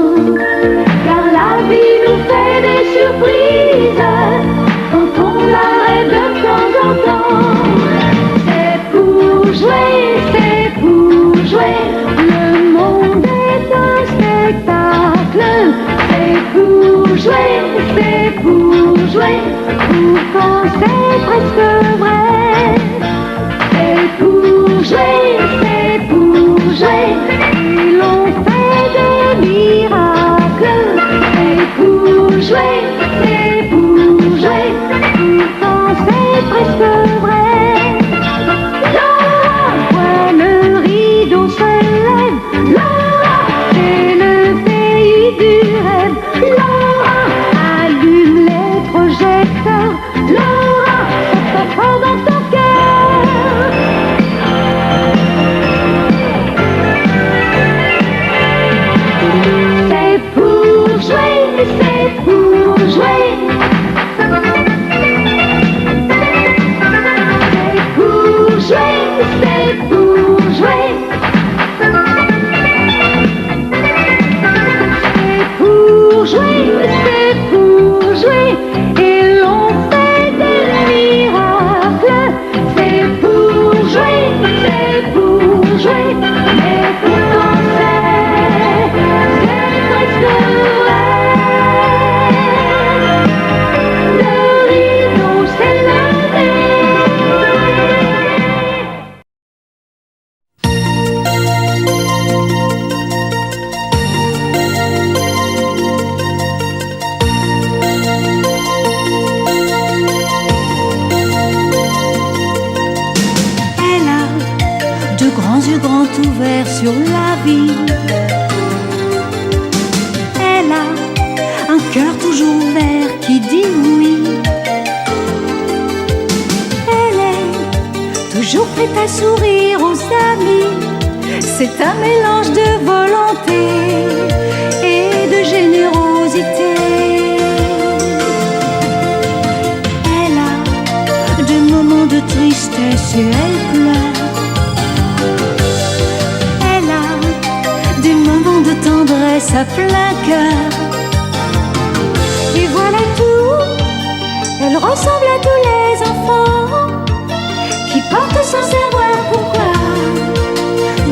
Car la vie nous fait des surprises quand on la rêve de temps en temps. C'est pour jouer, le monde est un spectacle. C'est pour jouer, pourtant c'est presque vrai. C'est pour jouer, et l'on fait des miracles. C'est pour jouer, pourtant c'est presque vrai. Laura, vois le rideau se lève. Laura, c'est le pays du rêve. Laura, allume les projecteurs. Laura, ça fort dans ton cœur. C'est pour jouer, c'est pour jouer. C'est pour jouer. C'est pour jouer, et l'on fait des miracles. C'est pour jouer, mais pourtant c'est presque vrai. Le rideau s'est levé. Elle a de grands yeux grands ouverts sur la vie. Elle a un cœur toujours ouvert qui dit oui. Elle est toujours prête à sourire aux amis. C'est un mélange de volonté et de générosité. Elle a des moments de tristesse et elle pleure. Elle a des moments de tendresse à plein cœur. Et voilà tout, elle ressemble à tous les enfants qui portent sans savoir pourquoi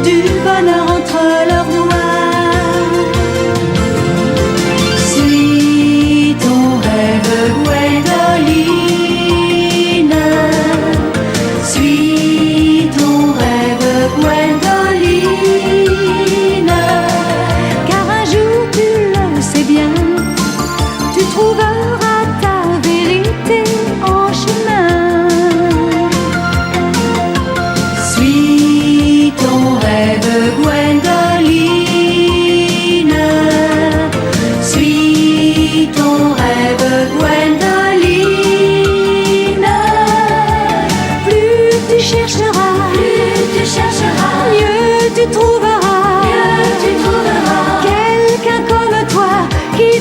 du bonheur entre leurs doigts. Suis ton rêve, Gwenda.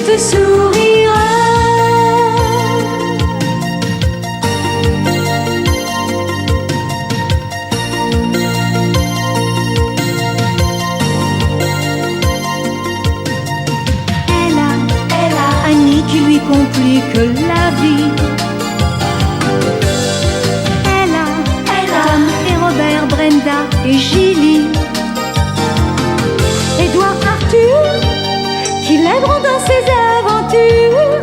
te sourira. Elle a Annie qui lui complique la vie. Elle a Tom et Robert, Brenda et Gilly. Édouard, Arthur, qui l'aideront dans ses aventures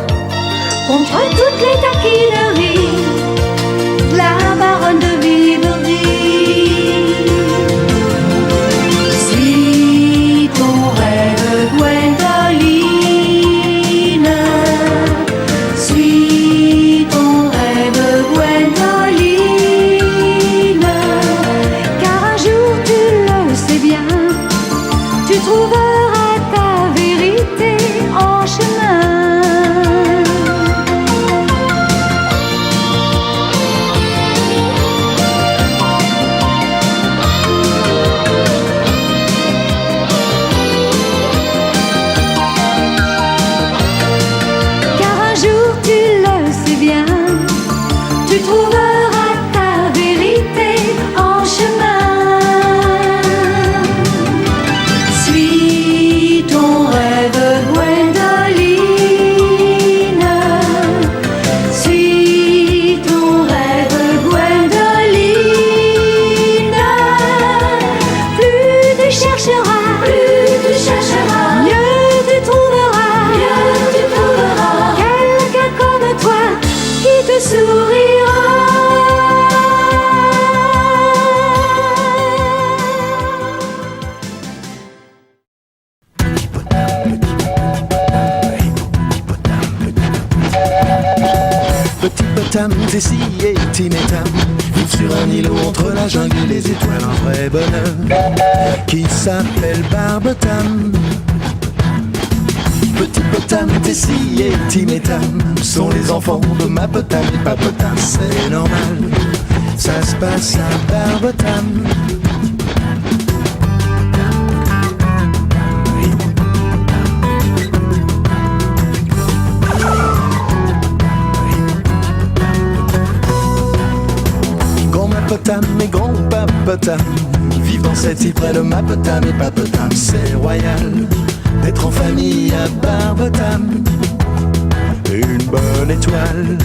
contre toutes les taquineries de la baronne de Viverie. Suis ton rêve, Gwendoline. Suis ton rêve, Gwendoline. Car un jour, tu le sais bien, tu trouveras ta vérité en chemin. Car un jour, tu le sais bien, tu trouveras ta vérité en chemin. Suis ton rêve, Gwendoline. Suis ton rêve, Gwendoline. Plus tu chercheras, mieux tu trouveras, quelqu'un comme toi qui te sourira. Petit Potam, Tessie et Timétam vivent sur un îlot entre la jungle et les étoiles. Un vrai bonheur qui s'appelle Barbotam. Petit Potam, Tessie et Timétam sont les enfants de Mapotam et Papotam. C'est normal, ça se passe à Barbotam. Mapotam et grand Papotam vivent dans cette île près de Mapotam et Papotam. C'est royal d'être en famille à Barbotam. Une bonne étoile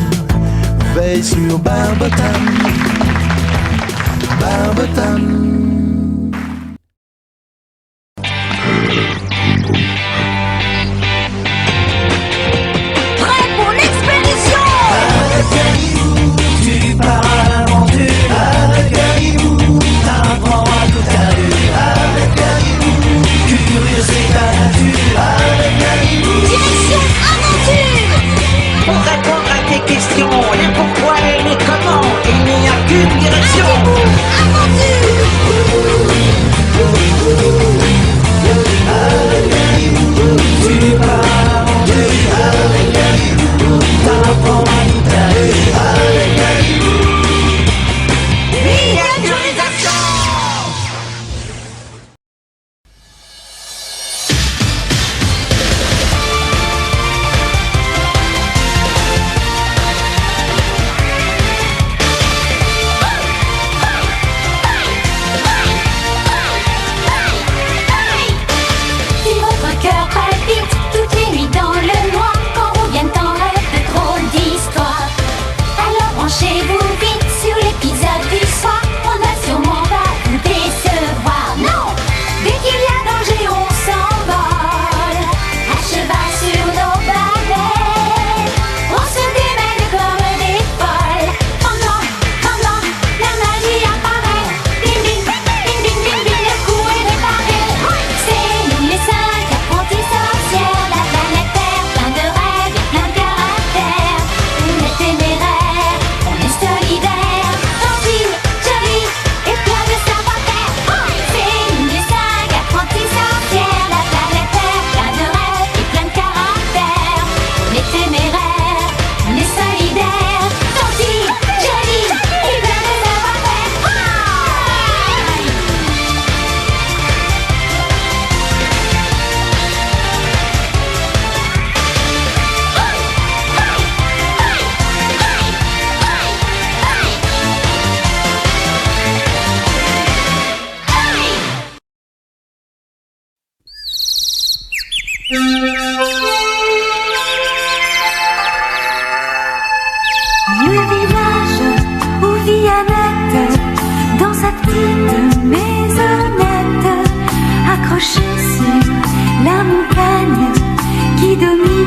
veille sur Barbotam. Barbotam. Prêt pour l'expédition! Tu pars à l'aventure avec Caribou, t'apprendras tout à l'heure avec Caribou. Curieux c'est ta nature avec Caribou. Direction aventure! Pour répondre à tes questions, les pourquoi et les comment, il n'y a qu'une direction. Aventure!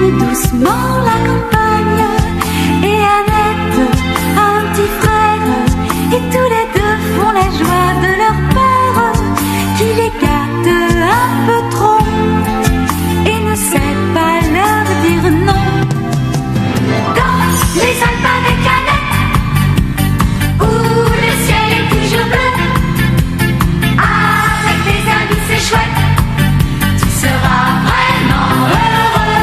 parcouru doucement la campagne. Et Annette a un petit frère, et tous les deux font la joie de leur père, qui les gâte un peu trop et ne sait pas leur dire non. Dans les Alpes avec Annette, où le ciel est toujours bleu, avec tes amis c'est chouette, tu seras vraiment heureux.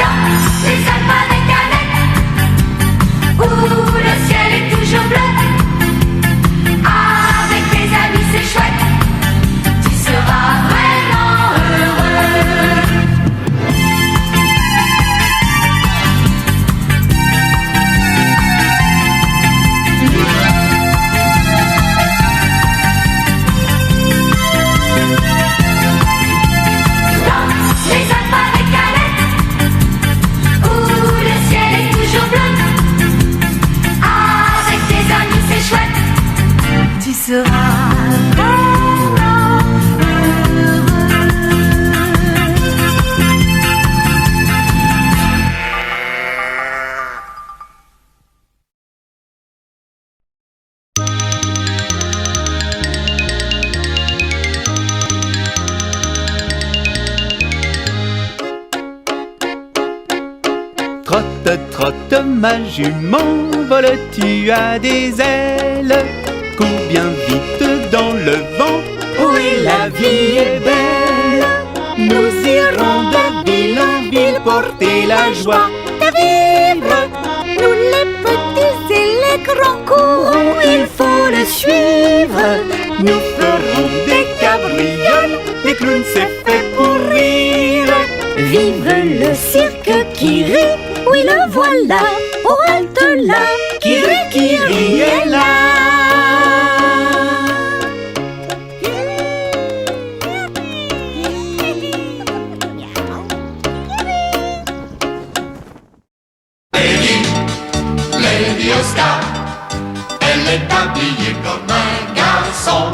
Dans les Alpes avec Annette, où le ciel est toujours bleu, avec tes amis c'est chouette, tu seras vraiment heureux. Dans les Alpes avec Annette, où le ciel est toujours bleu, avec tes amis c'est chouette, tu seras vraiment heureux. Trotte, trotte, ma jument, vole, tu as des ailes. Cours bien vite dans le vent, oui, la vie est belle. Nous irons de ville en ville porter la joie de vivre. Nous les petits et les grands courons, il faut le suivre. Nous ferons des cabrioles, les clowns c'est fait pour rire. Vive le cirque qui rit, oui le voilà, pour halte là, qui rit est là. Lady Oscar, elle est habillée comme un garçon.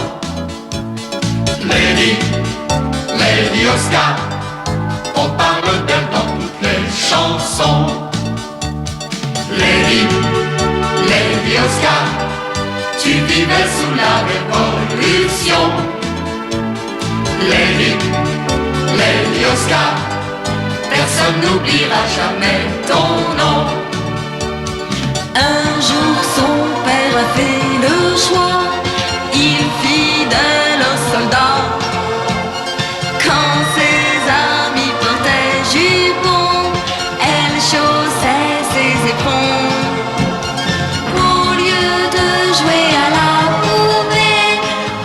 Lady Oscar, on parle d'elle dans toutes les chansons. Lady Oscar, tu vivais sous la Révolution. Lady Oscar, personne n'oubliera jamais ton nom. Un jour son père a fait le choix, il fidèle aux soldats. Quand ses amis portaient jupons, elle chaussait ses éperons. Au lieu de jouer à la poupée,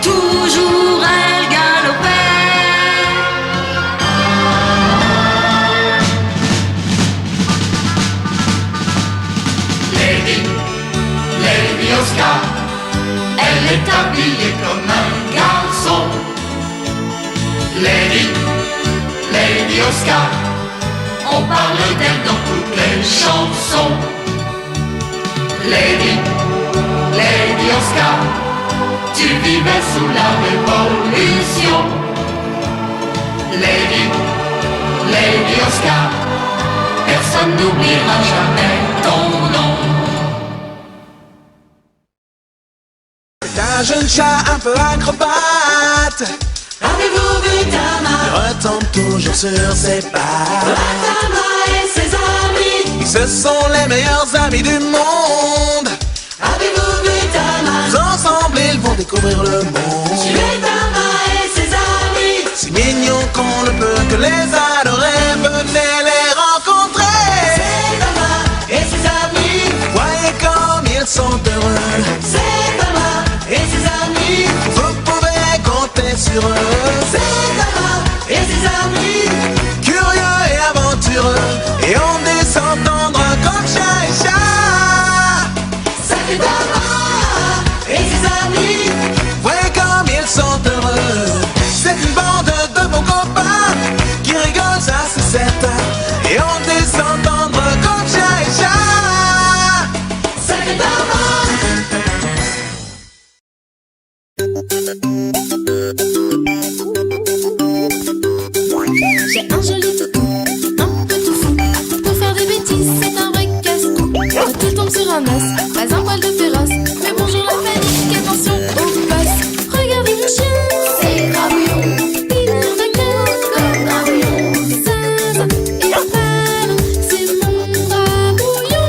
toujours elle galopait. Lady Oscar, elle est habillée comme un garçon. Lady Oscar, on parle d'elle dans toutes les chansons. Lady Oscar, tu vivais sous la Révolution. Lady Oscar, personne n'oubliera jamais ton nom. Un jeune chat un peu acrobate, Avez-vous vu Tama? retombe toujours sur ses pattes. Tama et ses amis. Ce sont les meilleurs amis du monde. Avez-vous vu Tama? Ensemble ils vont découvrir le monde. Suivez Tama et ses amis. Si mignons qu'on ne peut que les adorer, venez les rencontrer. C'est Tama et ses amis. Voyez comme ils sont heureux. C'est Tama et ses amis. Vous pouvez compter sur eux. C'est Tama et ses amis. Curieux et aventureux, et on dit s'entendre comme chat et chat. Ça fait Tama et ses amis. Voyez comme ils sont heureux. C'est une bande de bons copains qui rigolent, ça c'est certain. Et on dit s'entendre comme chat et chat. Ça fait Tama. J'ai un joli toutou, un petit ramasse, pas un poil de féroce. Mais bonjour la panique, attention au passe. Regardez le chien, c'est Grabouillon. Il en a qu'un comme Grabouillon. Zinzin et Fan, c'est mon Grabouillon.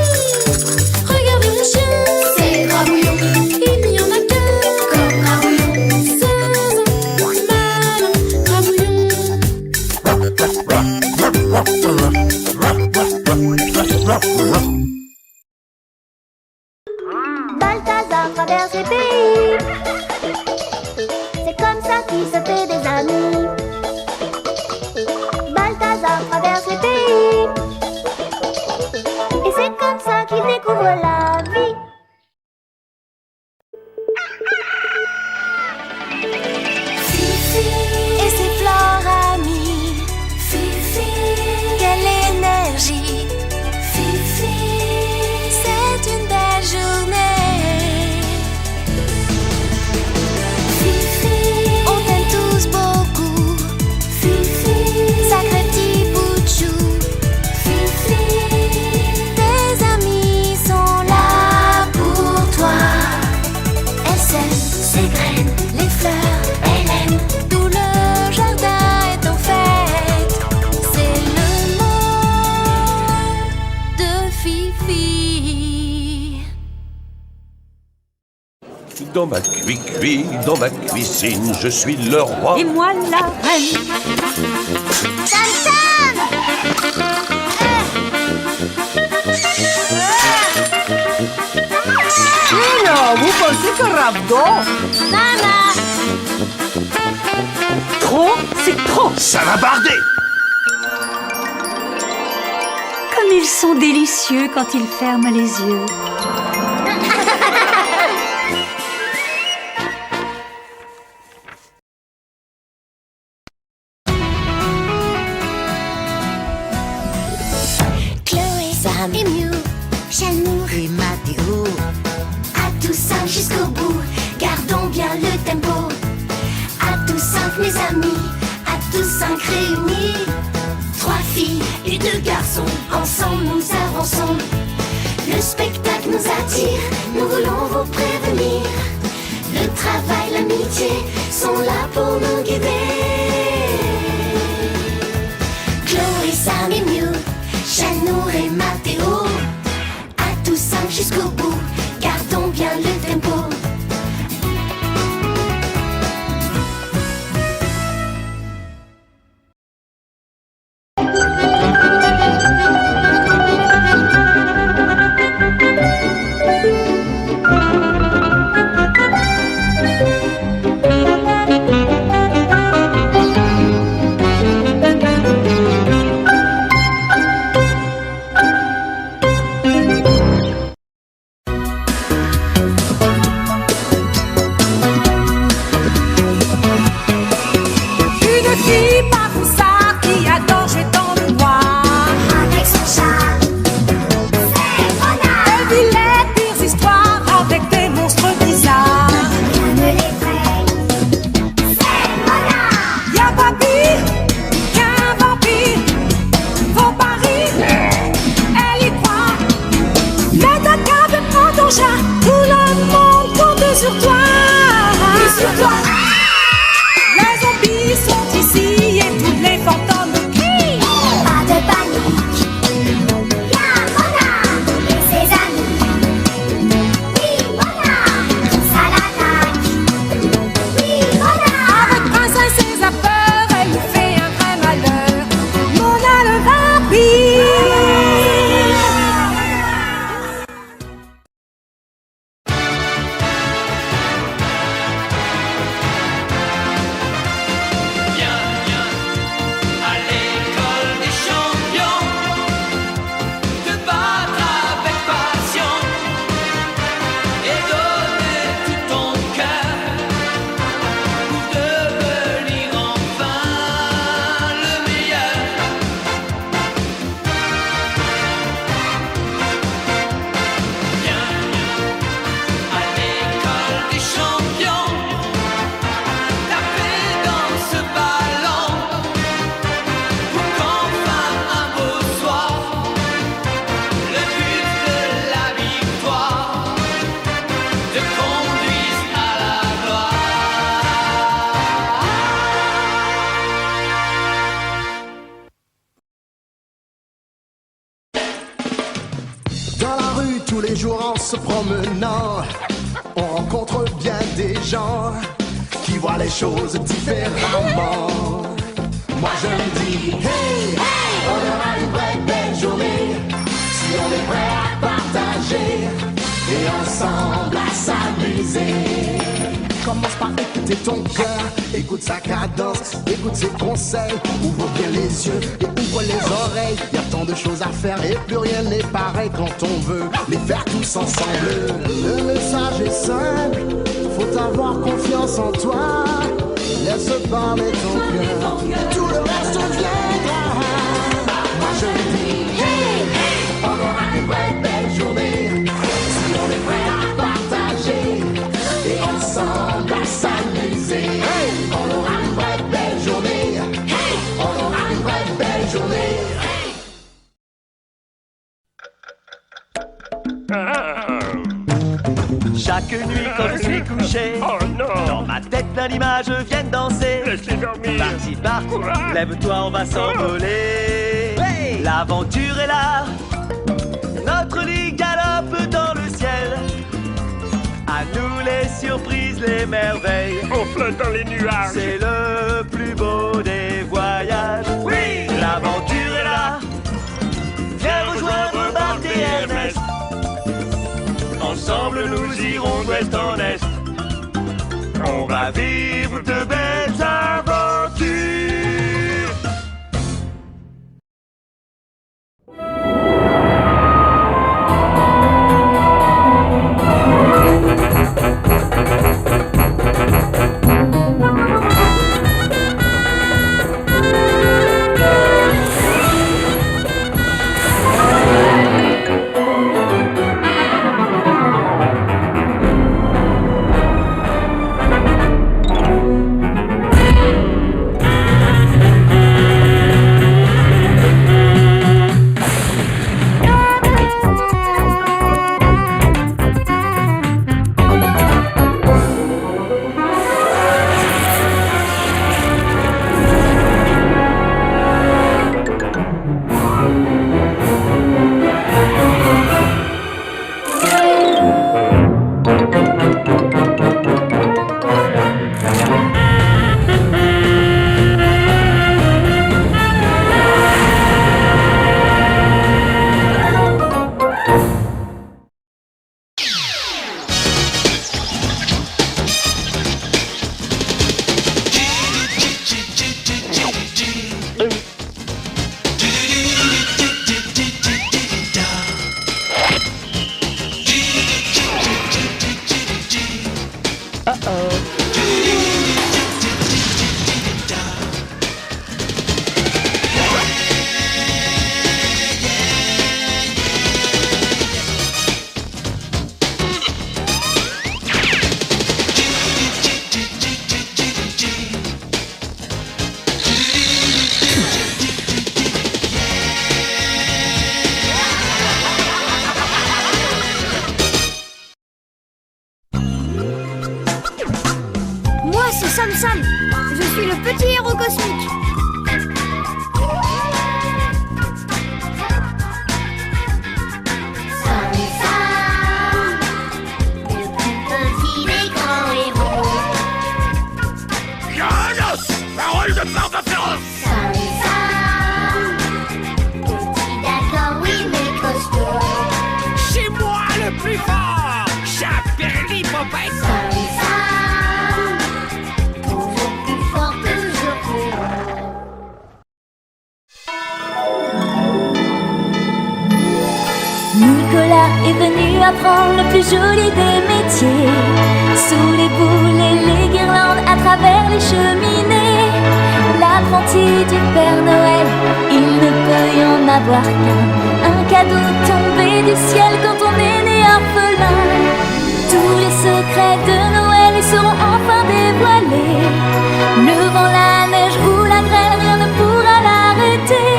Regardez le chien, c'est Grabouillon. Il n'y en a qu'un comme Grabouillon. Zinzin, malin, Grabouillon. Balthazar traverse les pays. C'est comme ça qu'il se fait des amis. Balthazar traverse les pays. Et c'est comme ça qu'il découvre la vie. Fifi et ses fleurs amies. Fifi, quelle énergie. Fifi, c'est une belle journée. Fifi, on t'aime tous beaucoup. Fifi, sacré petit bout de chou. Fifi, tes amis sont là pour toi. Elle sème ses graines, les fleurs, elle aime. Tout le jardin est en fête. C'est le monde de Fifi. Dans ma dans ma cuisine, je suis le roi. Et moi la reine. Vous pensez que Rabdo Trop, c'est trop. Ça va barder. Comme ils sont délicieux quand ils ferment les yeux. Chloé, Sam et Mew, Chanou et Mathéo. À tous cinq jusqu'au bout, gardons bien le tempo. À tous cinq mes amis, à tous cinq réunis. 3 filles et 2 garçons, ensemble nous avançons. Le spectacle nous attire, nous voulons vous prévenir. Le travail, l'amitié sont là pour nous guider. Chloé, Sam et Mew, Chanour et Mathéo. À tous cinq jusqu'au bout, gardons bien le tempo. tous les jours en se promenant, on rencontre bien des gens qui voient les choses différemment. Moi je me dis, hey, on aura une vraie belle journée si on est prêt à partager et ensemble à s'amuser. Commence par écouter ton cœur, écoute sa cadence, écoute ses conseils, ouvre bien les yeux et ouvre les oreilles. Y a tant de choses à faire et plus rien n'est pareil quand on veut les faire tous ensemble. Le message est simple, faut avoir confiance en toi. Laisse parler ton cœur, tout le reste viendra. Moi je dis, hey, on aura une vraie belle journée si on est prêt à partager et ensemble à s'amuser. Hey, on aura une vraie belle journée. Hey, on aura une vraie belle journée. Chaque nuit quand je suis couché, dans ma tête plein d'images viennent danser. Laisse-les dormir. Parti, parti, lève-toi, on va s'envoler. Hey, l'aventure est là, notre lit galope dans le ciel. À nous les surprises, les merveilles. On flotte dans les nuages. C'est le plus beau des voyages. Oui, l'aventure est là. Viens rejoindre Bart et Ernest. Ensemble nous irons d'ouest en est. On va vivre de belles aventures. Sam Sam, je suis le petit héros cosmique. Sam Sam, le plus petit des grands héros. Janos, parole de barbe féroce. Sam Sam, petit d'accord, oui mais costaud. C'est moi le plus fort, j'appelle l'hippopète. Sam Sam. Nicolas est venu apprendre le plus joli des métiers. Sous les boules et les guirlandes, à travers les cheminées. L'apprenti du Père Noël, il ne peut y en avoir qu'un. Un cadeau tombé du ciel quand on est né orphelin. Tous les secrets de Noël seront enfin dévoilés. Le vent, la neige ou la grêle, rien ne pourra l'arrêter.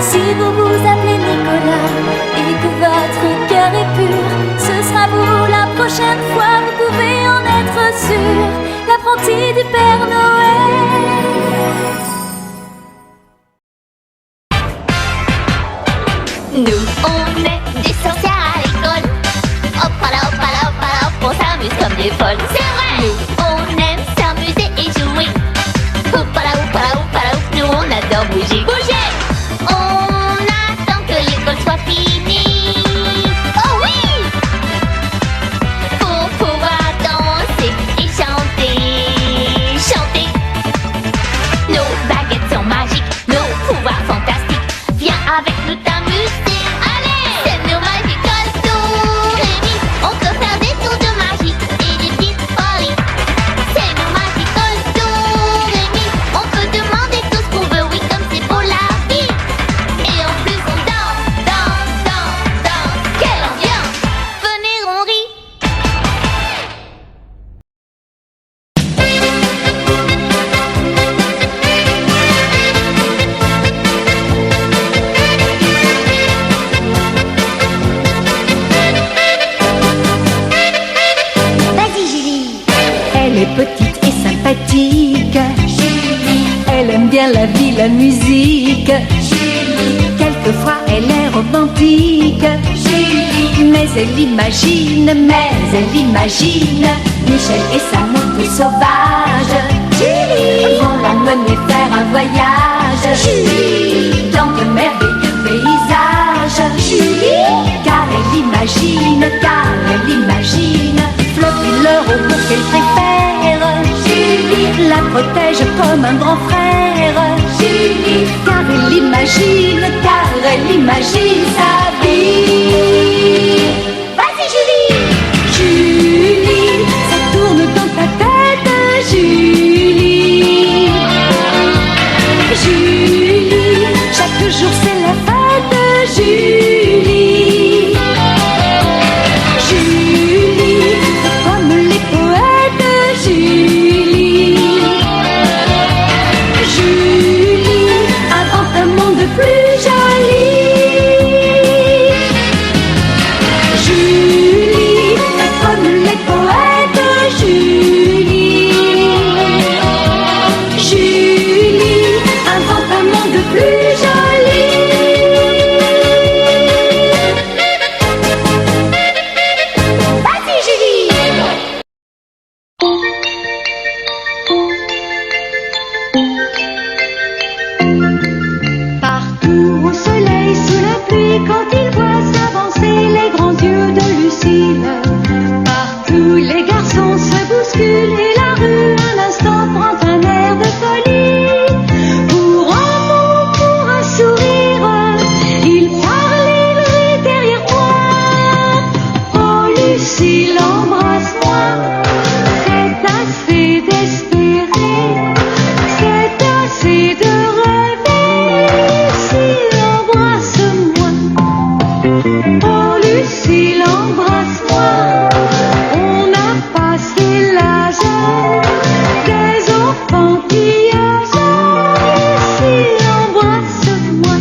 Si vous vous appelez Nicolas et que votre cœur est pur, ce sera vous la prochaine fois, vous pouvez en être sûr. L'apprenti du Père Noël. Nous, on est des sorcières à l'école. est folle. C'est vrai. Nous, on aime s'amuser et jouer. Oupala, oupala, oupala, oup, nous on adore bouger. Bouger. On attend que l'école soit finie. Oh oui. Pour pouvoir danser et chanter. Chanter. Nos baguettes sont magiques, nos pouvoirs fantastiques. Viens avec nous t'amuser. Allez. C'est nos magical tours. Rémi, on peut faire des tours de magie et des petites folies. C'est nos magical tours. Rémi, on peut demander tout ce qu'on veut. Oui, comme c'est pour la vie. Et en plus on danse, danse, danse, danse. Quelle ambiance. Venez, on rit. Vas-y Julie. Elle est petite et sympathique. Julie. Elle aime bien la vie, la musique. Julie. Quelquefois elle est romantique. Julie. Mais elle imagine Michel et sa moto sauvage. Julie. Vont l'emmener faire un voyage. Julie. Dans de merveilleux paysages. Julie. Car elle imagine flotter l'heure au cours qu'elle préfère. Julie la protège comme un grand frère. Julie, car elle imagine sa vie. Vas-y Julie. Julie, ça tourne dans ta tête. Julie. Julie, chaque jour c'est la fête. Julie. Julie, comme les poètes. Julie. Julie, invente un monde plus joli. Julie, comme les poètes. Julie. Julie, invente un monde plus joli. Vas-y Julie. Partout au soleil, sous la pluie, quand il voit s'avancer les grands yeux de Lucille. Partout les garçons se bousculent et la rue un instant prend un air de folie. Pour un mot, pour un sourire, il parle, il rit derrière toi. Oh Lucille, embrasse-moi, c'est assez d'espérer, c'est assez de rêver. Lucille, embrasse-moi. Oh Lucille, embrasse-moi. On a passé l'âge des enfantillages. Lucille, embrasse-moi.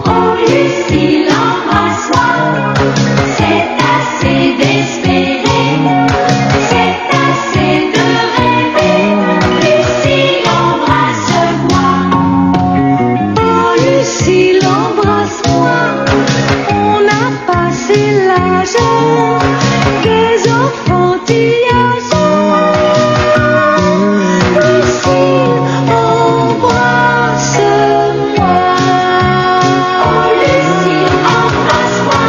Oh Lucille, embrasse-moi. C'est assez d'espérer, c'est assez de rêver. Lucille, embrasse-moi. Oh Lucille, embrasse-moi. On a passé l'âge des enfantillages. Lucille, embrasse-moi. Oh Lucille, embrasse-moi.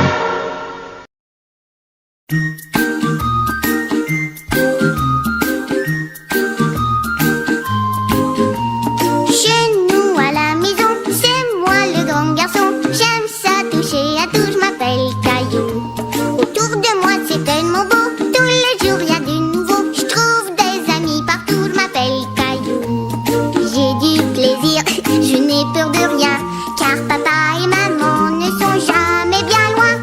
Chez nous à la maison, c'est moi le grand garçon. J'aime ça toucher à tout, je m'appelle Caillou. Autour de moi c'est tellement beau, tous les jours y a du nouveau. Je trouve des amis partout, je m'appelle Caillou. J'ai du plaisir, je n'ai peur de rien, car papa et maman ne sont jamais bien loin.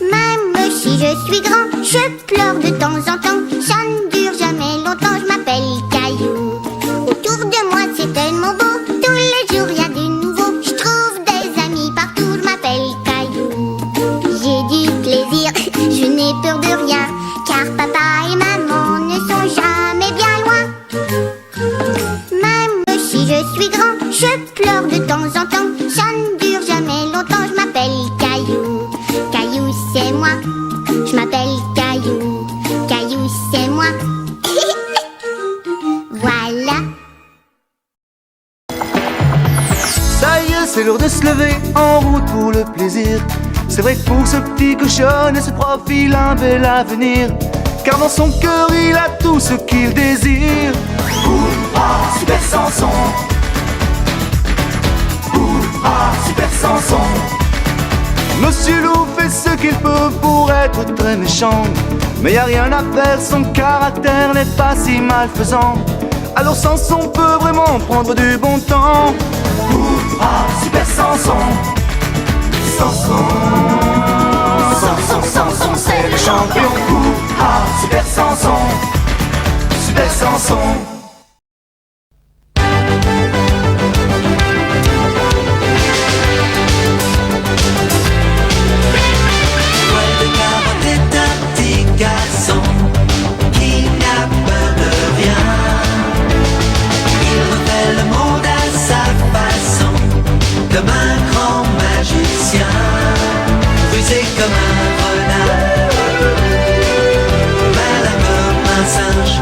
Même si je suis grand, je pleure de temps en temps. Ça ne dure jamais longtemps, je m'appelle Caillou. Autour de moi c'est tellement beau, tous les jours y a du nouveau. Je trouve des amis partout, je m'appelle Caillou. J'ai du plaisir, je n'ai peur de rien, car papa et maman ne sont jamais bien loin. Même si je suis grand, je pleure de temps en temps. Ça ne dure jamais longtemps, je m'appelle Caillou. Caillou c'est moi, je m'appelle Caillou. c'est l'heure de se lever, en route pour le plaisir. C'est vrai que pour ce petit cochon et se profile un bel avenir, car dans son cœur il a tout ce qu'il désire. Super Samson. Super Samson. Monsieur Loup fait ce qu'il peut pour être très méchant, mais y a rien à faire, son caractère n'est pas si malfaisant. Alors Samson peut vraiment prendre du bon temps. Super Samson. Samson, Samson, Samson, c'est le champion. Super Samson. Super Samson. Comme un grand magicien, rusé comme un renard, malin comme un singe,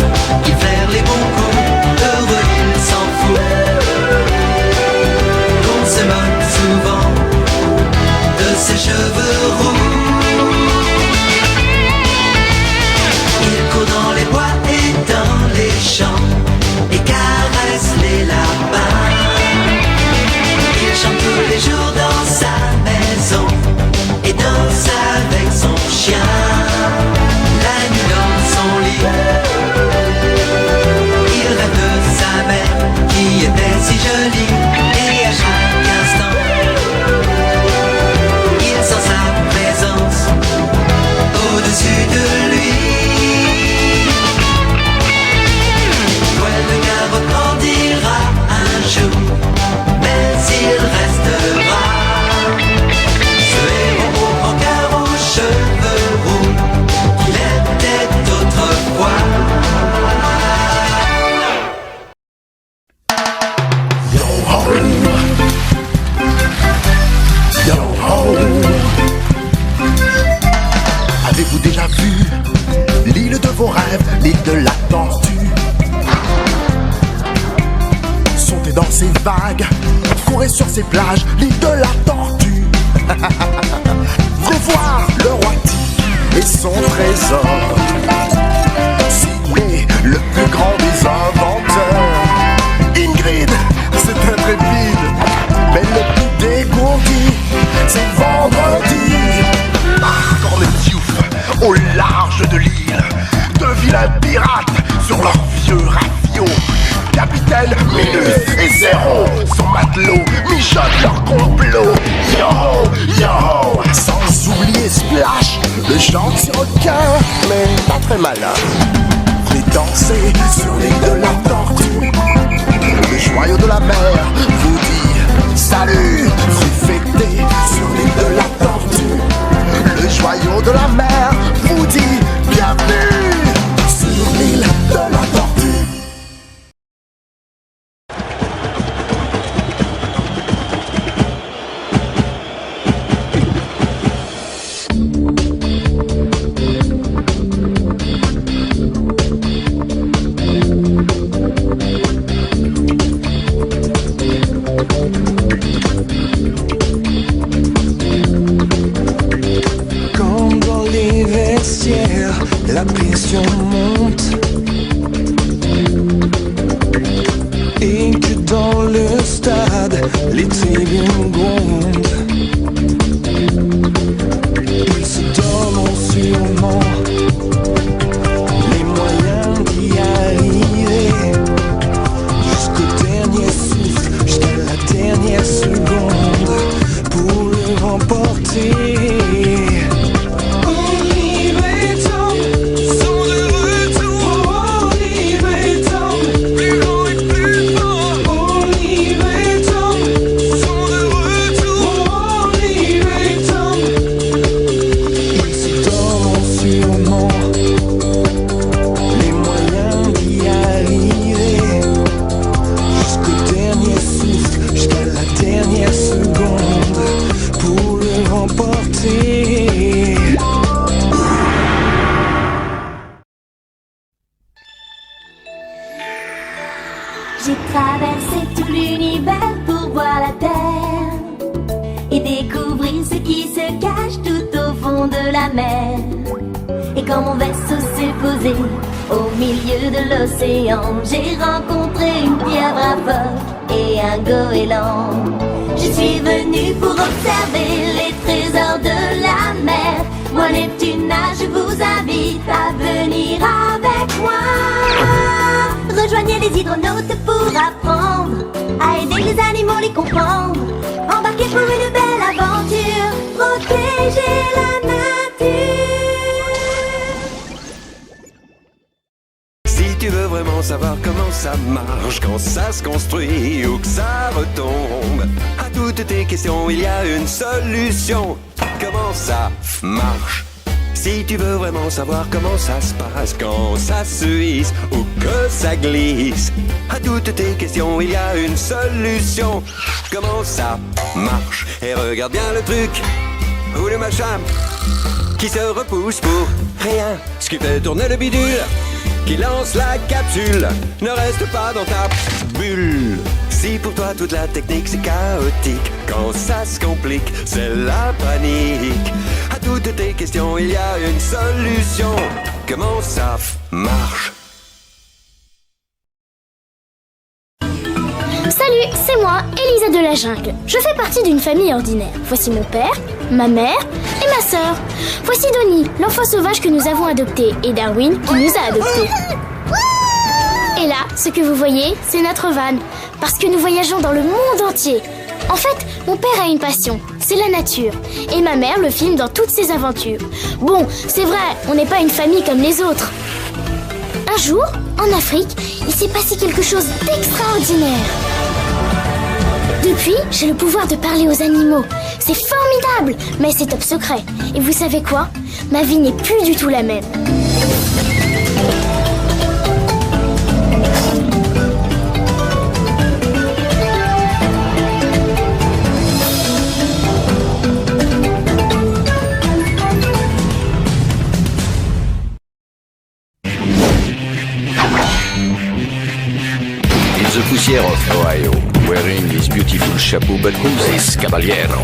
il fait les bons coups, heureux il s'en fout. On se moque souvent de ses cheveux roux. Il court dans les bois et dans les champs et caresse les lapins. Il chante tous les jours dans sa maison et danse avec son chien. La nuit dans son lit, il rêve de sa mère qui était si jolie. Et à chaque instant, il sent sa présence au-dessus de lui. Poil de Garonne grandira un jour, mais il restera ce héros au grand cœur aux cheveux roux qu'il était autrefois. Yo ho, yo ho. Avez-vous déjà vu l'île de vos rêves, l'île de la tortue? Sauter dans ses vagues, courir sur ses plages, l'île de la tortue. Revoir le roi Tigre et son trésor. Signé le plus grand des inventeurs. Ingrid, c'est intrépide, mais le plus dégourdi, c'est vendredi. Dans les Diouf, au large de l'île, de vilains pirates sur leurs vieux ravios. Capitaine, Minus et Zéro, son matelot, mijotent leur complot. Yo, yo, sans oublier Splash, le gentil requin, mais pas très malin. Venez danser sur l'île de la tortue. Le joyau de la mer vous dit salut. Venez fêter sur l'île de la tortue. Le joyau de la mer vous dit bienvenue sur l'île de la tortue. qui se cache tout au fond de la mer. Et quand mon vaisseau s'est posé au milieu de l'océan, j'ai rencontré une pieuvre phoque et un goéland. Je suis venue pour observer les trésors de la mer. Moi Neptuna, je vous invite à venir avec moi. Rejoignez les hydronautes pour apprendre à aider les animaux, les comprendre. Embarquez pour une belle aventure, protéger la nature. Si tu veux vraiment savoir comment ça marche, quand ça se construit ou que ça retombe, à toutes tes questions il y a une solution. Comment ça marche? Si tu veux vraiment savoir comment ça se passe, quand ça se hisse ou que ça glisse, à toutes tes questions il y a une solution. Comment ça marche? Et regarde bien le truc ou le machin qui se repousse pour rien, ce qui fait tourner le bidule qui lance la capsule. Ne reste pas dans ta bulle. Si pour toi toute la technique c'est chaotique, quand ça se complique c'est la panique. À toutes tes questions il y a une solution. Comment ça marche? Salut, c'est moi, Elisa de la Jungle. Je fais partie d'une famille ordinaire. Voici mon père, ma mère et ma sœur. Voici Donnie, l'enfant sauvage que nous avons adopté, et Darwin qui nous a adoptés. Et là, ce que vous voyez, c'est notre van, parce que nous voyageons dans le monde entier. En fait, mon père a une passion, c'est la nature, et ma mère le filme dans toutes ses aventures. Bon, c'est vrai, on n'est pas une famille comme les autres. Un jour, en Afrique, il s'est passé quelque chose d'extraordinaire. Depuis, j'ai le pouvoir de parler aux animaux. C'est formidable, mais c'est top secret. Et vous savez quoi? Ma vie n'est plus du tout la même. The Poussière of Ohio, wearing his beautiful chapeau, but who's this caballero?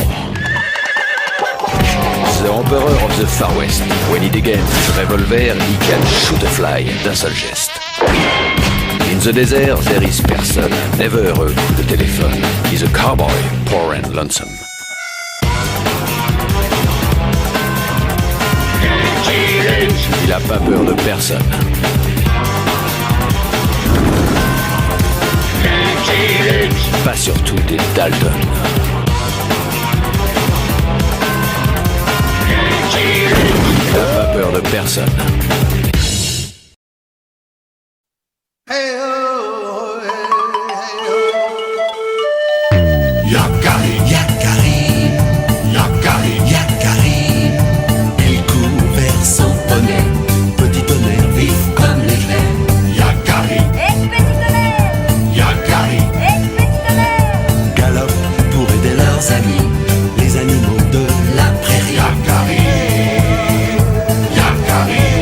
The Emperor of the Far West. When he degains his revolver, he can shoot a fly d'un seul geste. In the desert, there is person, never a coup de téléphone. He's a cowboy, poor and lonesome. Il a pas peur de personne. Pas surtout des Dalton. Il n'a pas peur de personne. Yakarim, Yakarim, Yakarim, Yakarim. Il court vers son poney, petit tonnerre vif comme l'éclair. Yakarim, Yakarim, galope pour aider leurs amis, les animaux de la prairie. Yakarim, Yakarim,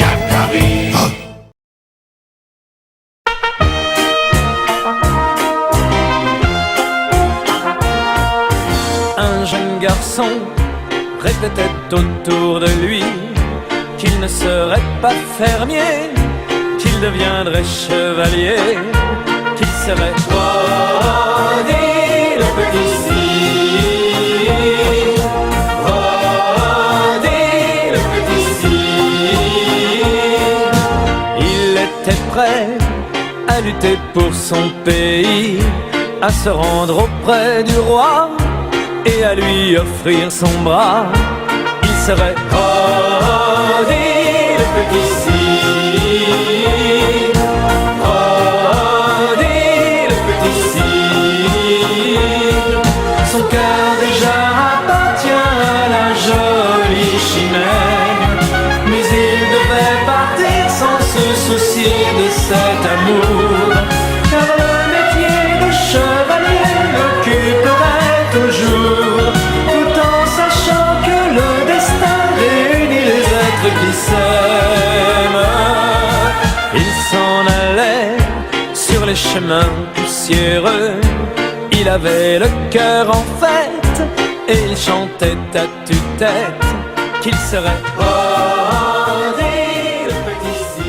Yakarim. Oh. Un jeune garçon répétait autour de lui qu'il ne serait pas fermier, qu'il deviendrait chevalier, qu'il serait Rodé le petit cire, Rodé le petit cire. Il était prêt à lutter pour son pays, à se rendre auprès du roi et à lui offrir son bras. Il serait Rodé le petit cire, Rodé le petit cire. Son cœur déjà appartient à la jolie chimère, mais il devait partir sans se soucier de cet amour, car le métier de chevalier l'occuperait toujours, tout en sachant que le destin réunit les êtres qui s'aiment. Il s'en allait sur les chemins poussiéreux, il avait le cœur en fête Et il chantait à tue-tête qu'il serait bordé le petit cire.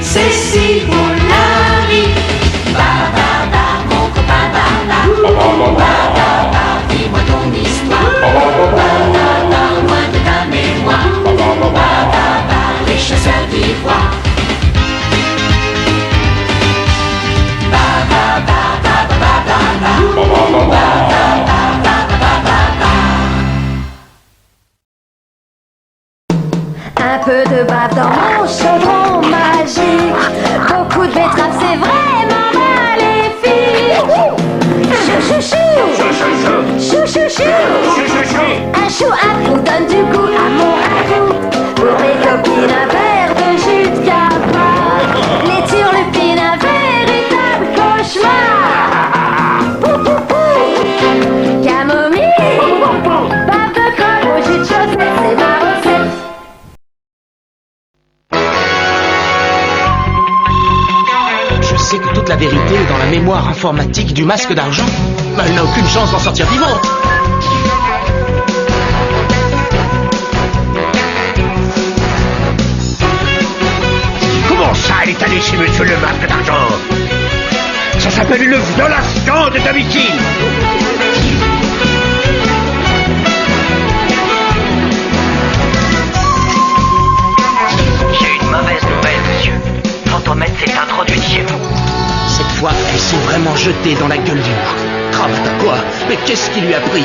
C'est si beau la vie. Mon copain, dis-moi ton histoire. Loin de ta mémoire. Les chasseurs d'ivoire. Un peu de bave dans mon chaudron magique. Beaucoup de betteraves, c'est vraiment maléfique. Chou chou chou. Chou chou chou. Un chou à vous donne du goût à mon ragoût. Pour mes copines, un verre de jus de cafard. Les turlupines, un véritable cauchemar. Pou pou pou. Camomille. Bave de colle au jus de chaussette, c'est ma recette. Je sais que toute la vérité est dans la mémoire informatique du masque d'argent. Mais elle n'a aucune chance d'en sortir vivante. Comment ça, elle est allée chez monsieur le masque d'argent? Ça s'appelle une violation de domicile. J'ai une mauvaise nouvelle, monsieur. Fantomètre s'est introduite chez vous. Cette fois, elle s'est vraiment jetée dans la gueule du loup. Cravate à quoi? Mais qu'est-ce qui lui a pris?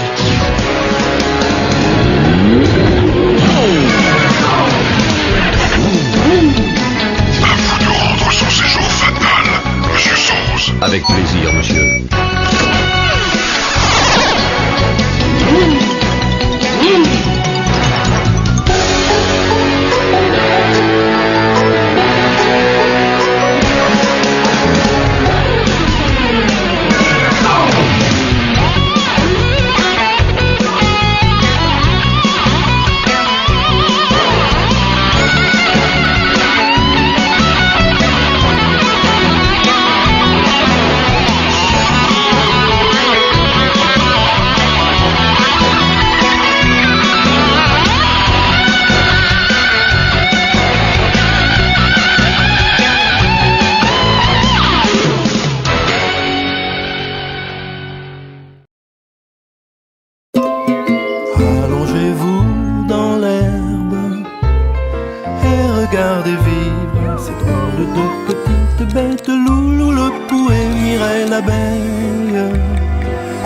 À vous de rendre son séjour fatal, monsieur Sauce. Avec plaisir, monsieur. Allongez-vous dans l'herbe et regardez vivre ces drôles de petites bêtes. Loulou le pouet, Mireille l'abeille,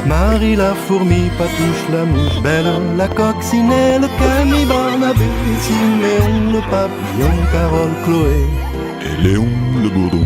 Marie la fourmi, Patouche la mouche, Belle la coccinelle, Camille Barnabé, Siméon le papillon, Carole Chloé et Léon le bourdon.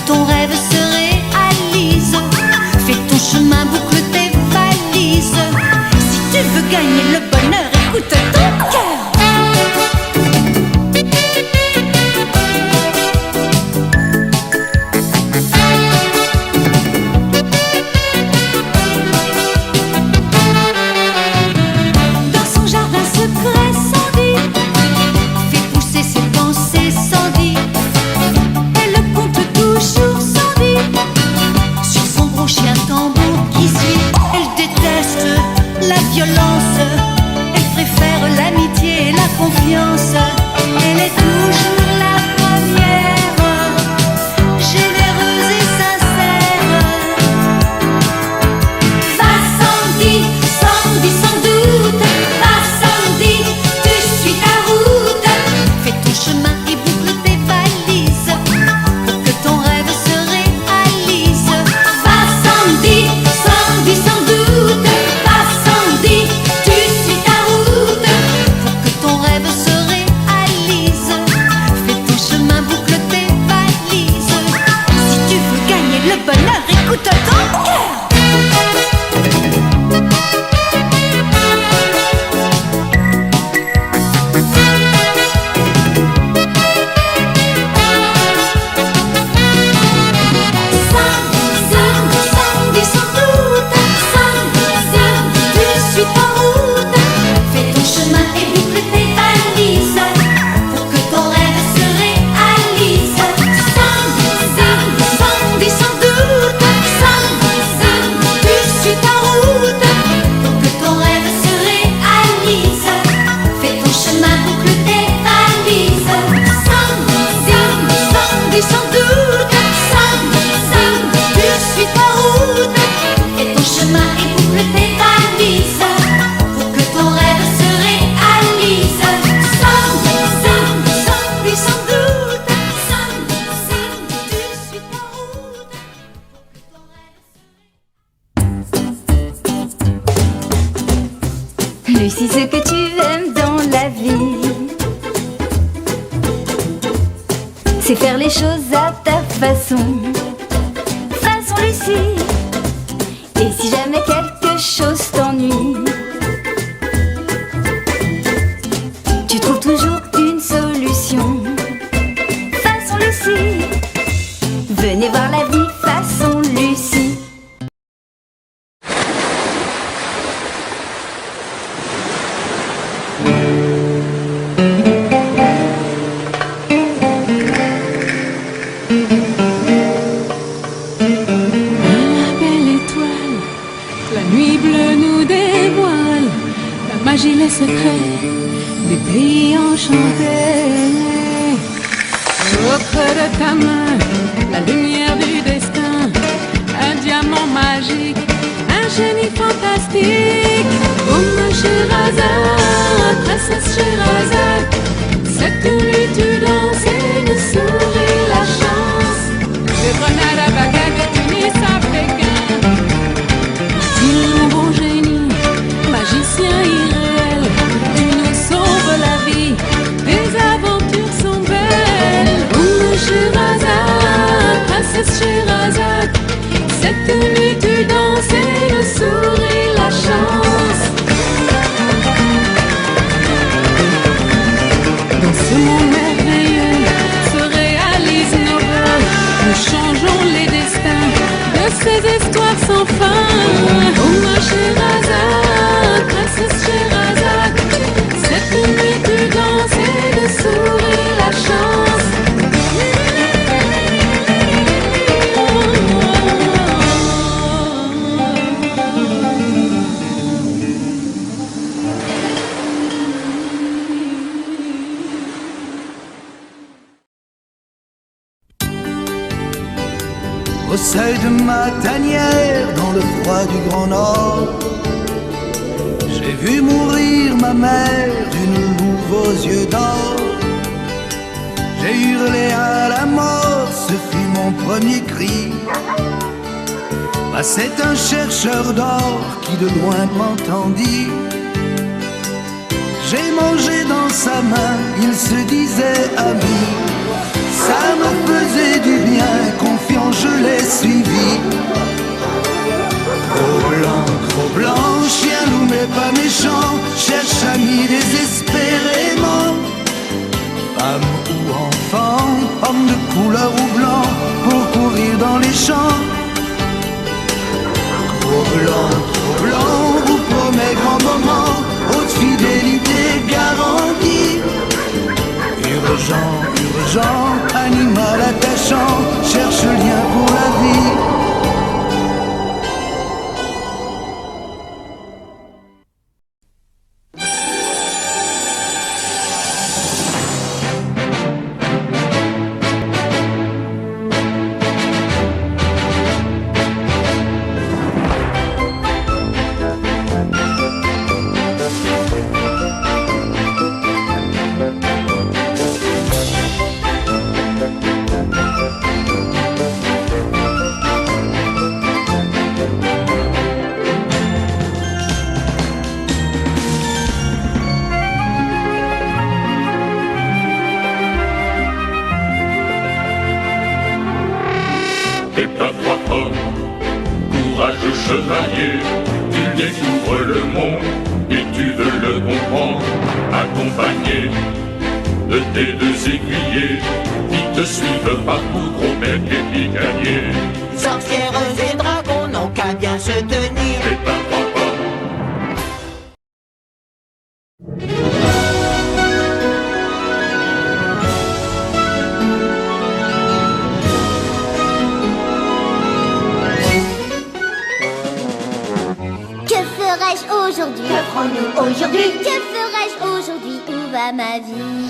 Ton rêve se réalise. Fais ton chemin, boucle tes valises. veux gagner le bonheur, écoute ton cœur. Elle préfère l'amitié et la confiance. Elle est toujours la première, généreuse et sincère. Va Sandy, Sandy sans doute. Va Sandy, tu suis ta route. Fais ton chemin et boucle tes valises pour que ton rêve se réalise. Va Sandy, Sandy sans doute. Écoute ton cœur. Lucie, ce que tu aimes dans la vie, c'est faire les choses à ta façon. Façon Lucie. Et si jamais quelque chose t'ennuie, tu trouves toujours une solution. Façon Lucie. Venez voir la vie façon Lucie. Les secrets des pays enchantés. Auprès de ta main, la lumière du destin, un diamant magique, un génie fantastique. Oh ma Scheherazade, princesse Scheherazade, cette nuit tu danses et nous souris la chance. De Grenade à Bagdad, de Tunis à Pékin, un bon génie, magicien irréel, tu nous sauves la vie, tes aventures sont belles. Oh Scheherazade, princesse Scheherazade, cette nuit tu danses et nous souris la chance. Dans ce monde merveilleux se réalisent nos vœux, nous changeons les destins de ces histoires sans fin. Oh ma Scheherazade, princesse Scheherazade, cette nuit tu danses et nous souris la chance. Au seuil de ma tanière, dans le froid du Grand Nord, j'ai vu mourir ma mère d'une louve aux yeux d'or. J'ai hurlé à la mort, ce fut mon premier cri. Passait un chercheur d'or qui de loin m'entendit. J'ai mangé dans sa main, il se disait ami. Ça me faisait du bien, confiant je l'ai suivi. Trop blanc, chien loup mais pas méchant. crie désespérément. Femme ou enfant, homme de couleur ou blanc, pour courir dans les champs. Trop blanc, vous promet grand moment, haute fidélité garantie. Urgent, animal attachant, cherche lien pour la vie. Et pas toi homme, courageux chevalier, tu découvres le monde et tu veux le comprendre, accompagné de tes deux aiguillés qui te suivent partout, gros bec et picanier. Sorcières et dragons n'ont qu'à bien se tenir. Et pas toi homme. Aujourd'hui, que ferons-nous aujourd'hui? Que ferai-je aujourd'hui? Où va ma vie?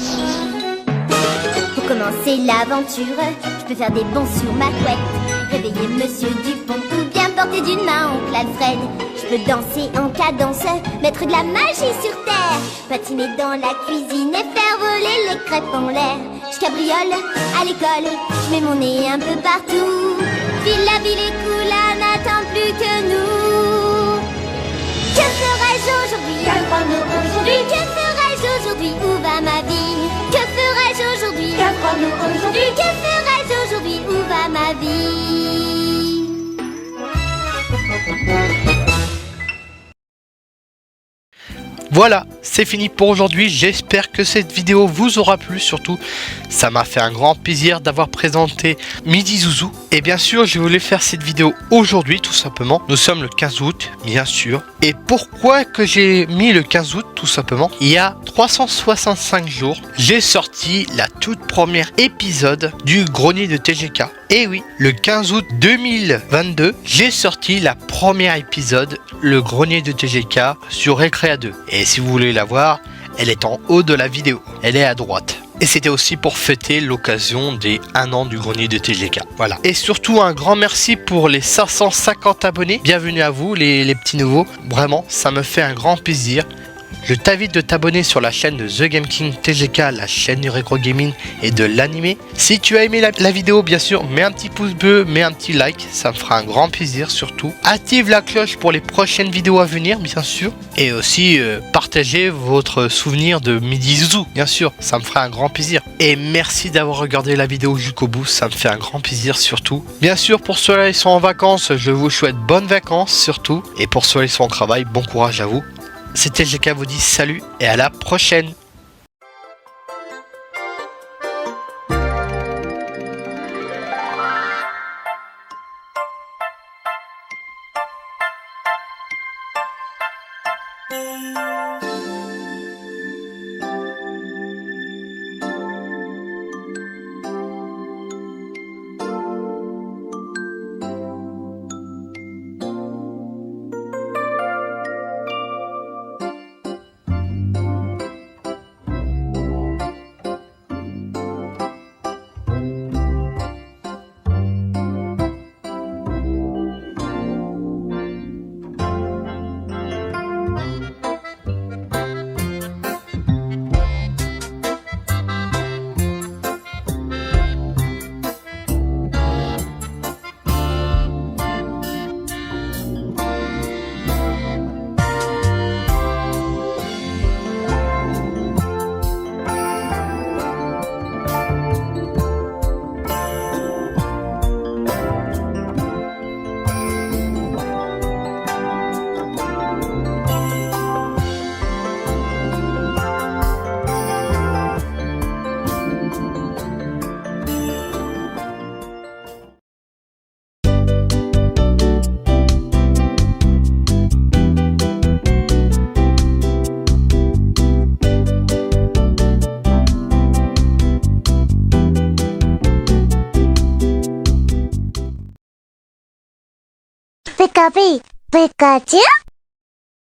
Pour commencer l'aventure, je peux faire des bonds sur ma couette, réveiller Monsieur Dupont ou bien porter d'une main Oncle Alfred. Je peux danser en cadence, mettre de la magie sur terre, patiner dans la cuisine et faire voler les crêpes en l'air. Je cabriole à l'école, je mets mon nez un peu partout. Ville la ville est cool, n'attend plus que nous. Que ferai-je aujourd'hui? Que ferons-nous aujourd'hui? Que ferai-je aujourd'hui? Où va ma vie? Que ferai-je aujourd'hui? Que ferons-nous aujourd'hui? Que ferai-je aujourd'hui? Où va ma vie? Voilà, c'est fini pour aujourd'hui. J'espère que cette vidéo vous aura plu. Surtout, ça m'a fait un grand plaisir d'avoir présenté Midi Zouzou. Et bien sûr, je voulais faire cette vidéo aujourd'hui, tout simplement. Nous sommes le 15 août, bien sûr. Et pourquoi que j'ai mis le 15 août, tout simplement? Il y a 365 jours, j'ai sorti la toute première épisode du Grenier de TGK. Et oui, le 15 août 2022, j'ai sorti la première épisode, le Grenier de TGK sur Recrea 2. Et si vous voulez la voir, elle est en haut de la vidéo. Elle est à droite. Et c'était aussi pour fêter l'occasion des 1 an du Grenier de TGK. Voilà. Et surtout un grand merci pour les 550 abonnés. Bienvenue à vous les petits nouveaux. Vraiment, ça me fait un grand plaisir. Je t'invite de t'abonner sur la chaîne de The Game King TGK, la chaîne du rétro gaming et de l'animé. Si tu as aimé la vidéo, bien sûr, mets un petit pouce bleu, mets un petit like, ça me fera un grand plaisir surtout. Active la cloche pour les prochaines vidéos à venir, bien sûr. Et aussi, partagez votre souvenir de Midi Zouzou, bien sûr, ça me fera un grand plaisir. Et merci d'avoir regardé la vidéo jusqu'au bout, ça me fait un grand plaisir surtout. Bien sûr, pour ceux-là qui sont en vacances, je vous souhaite bonnes vacances surtout. Et pour ceux qui sont au travail, bon courage à vous. C'était GK vous dit salut et à la prochaine. ピカピ、ピカチュウ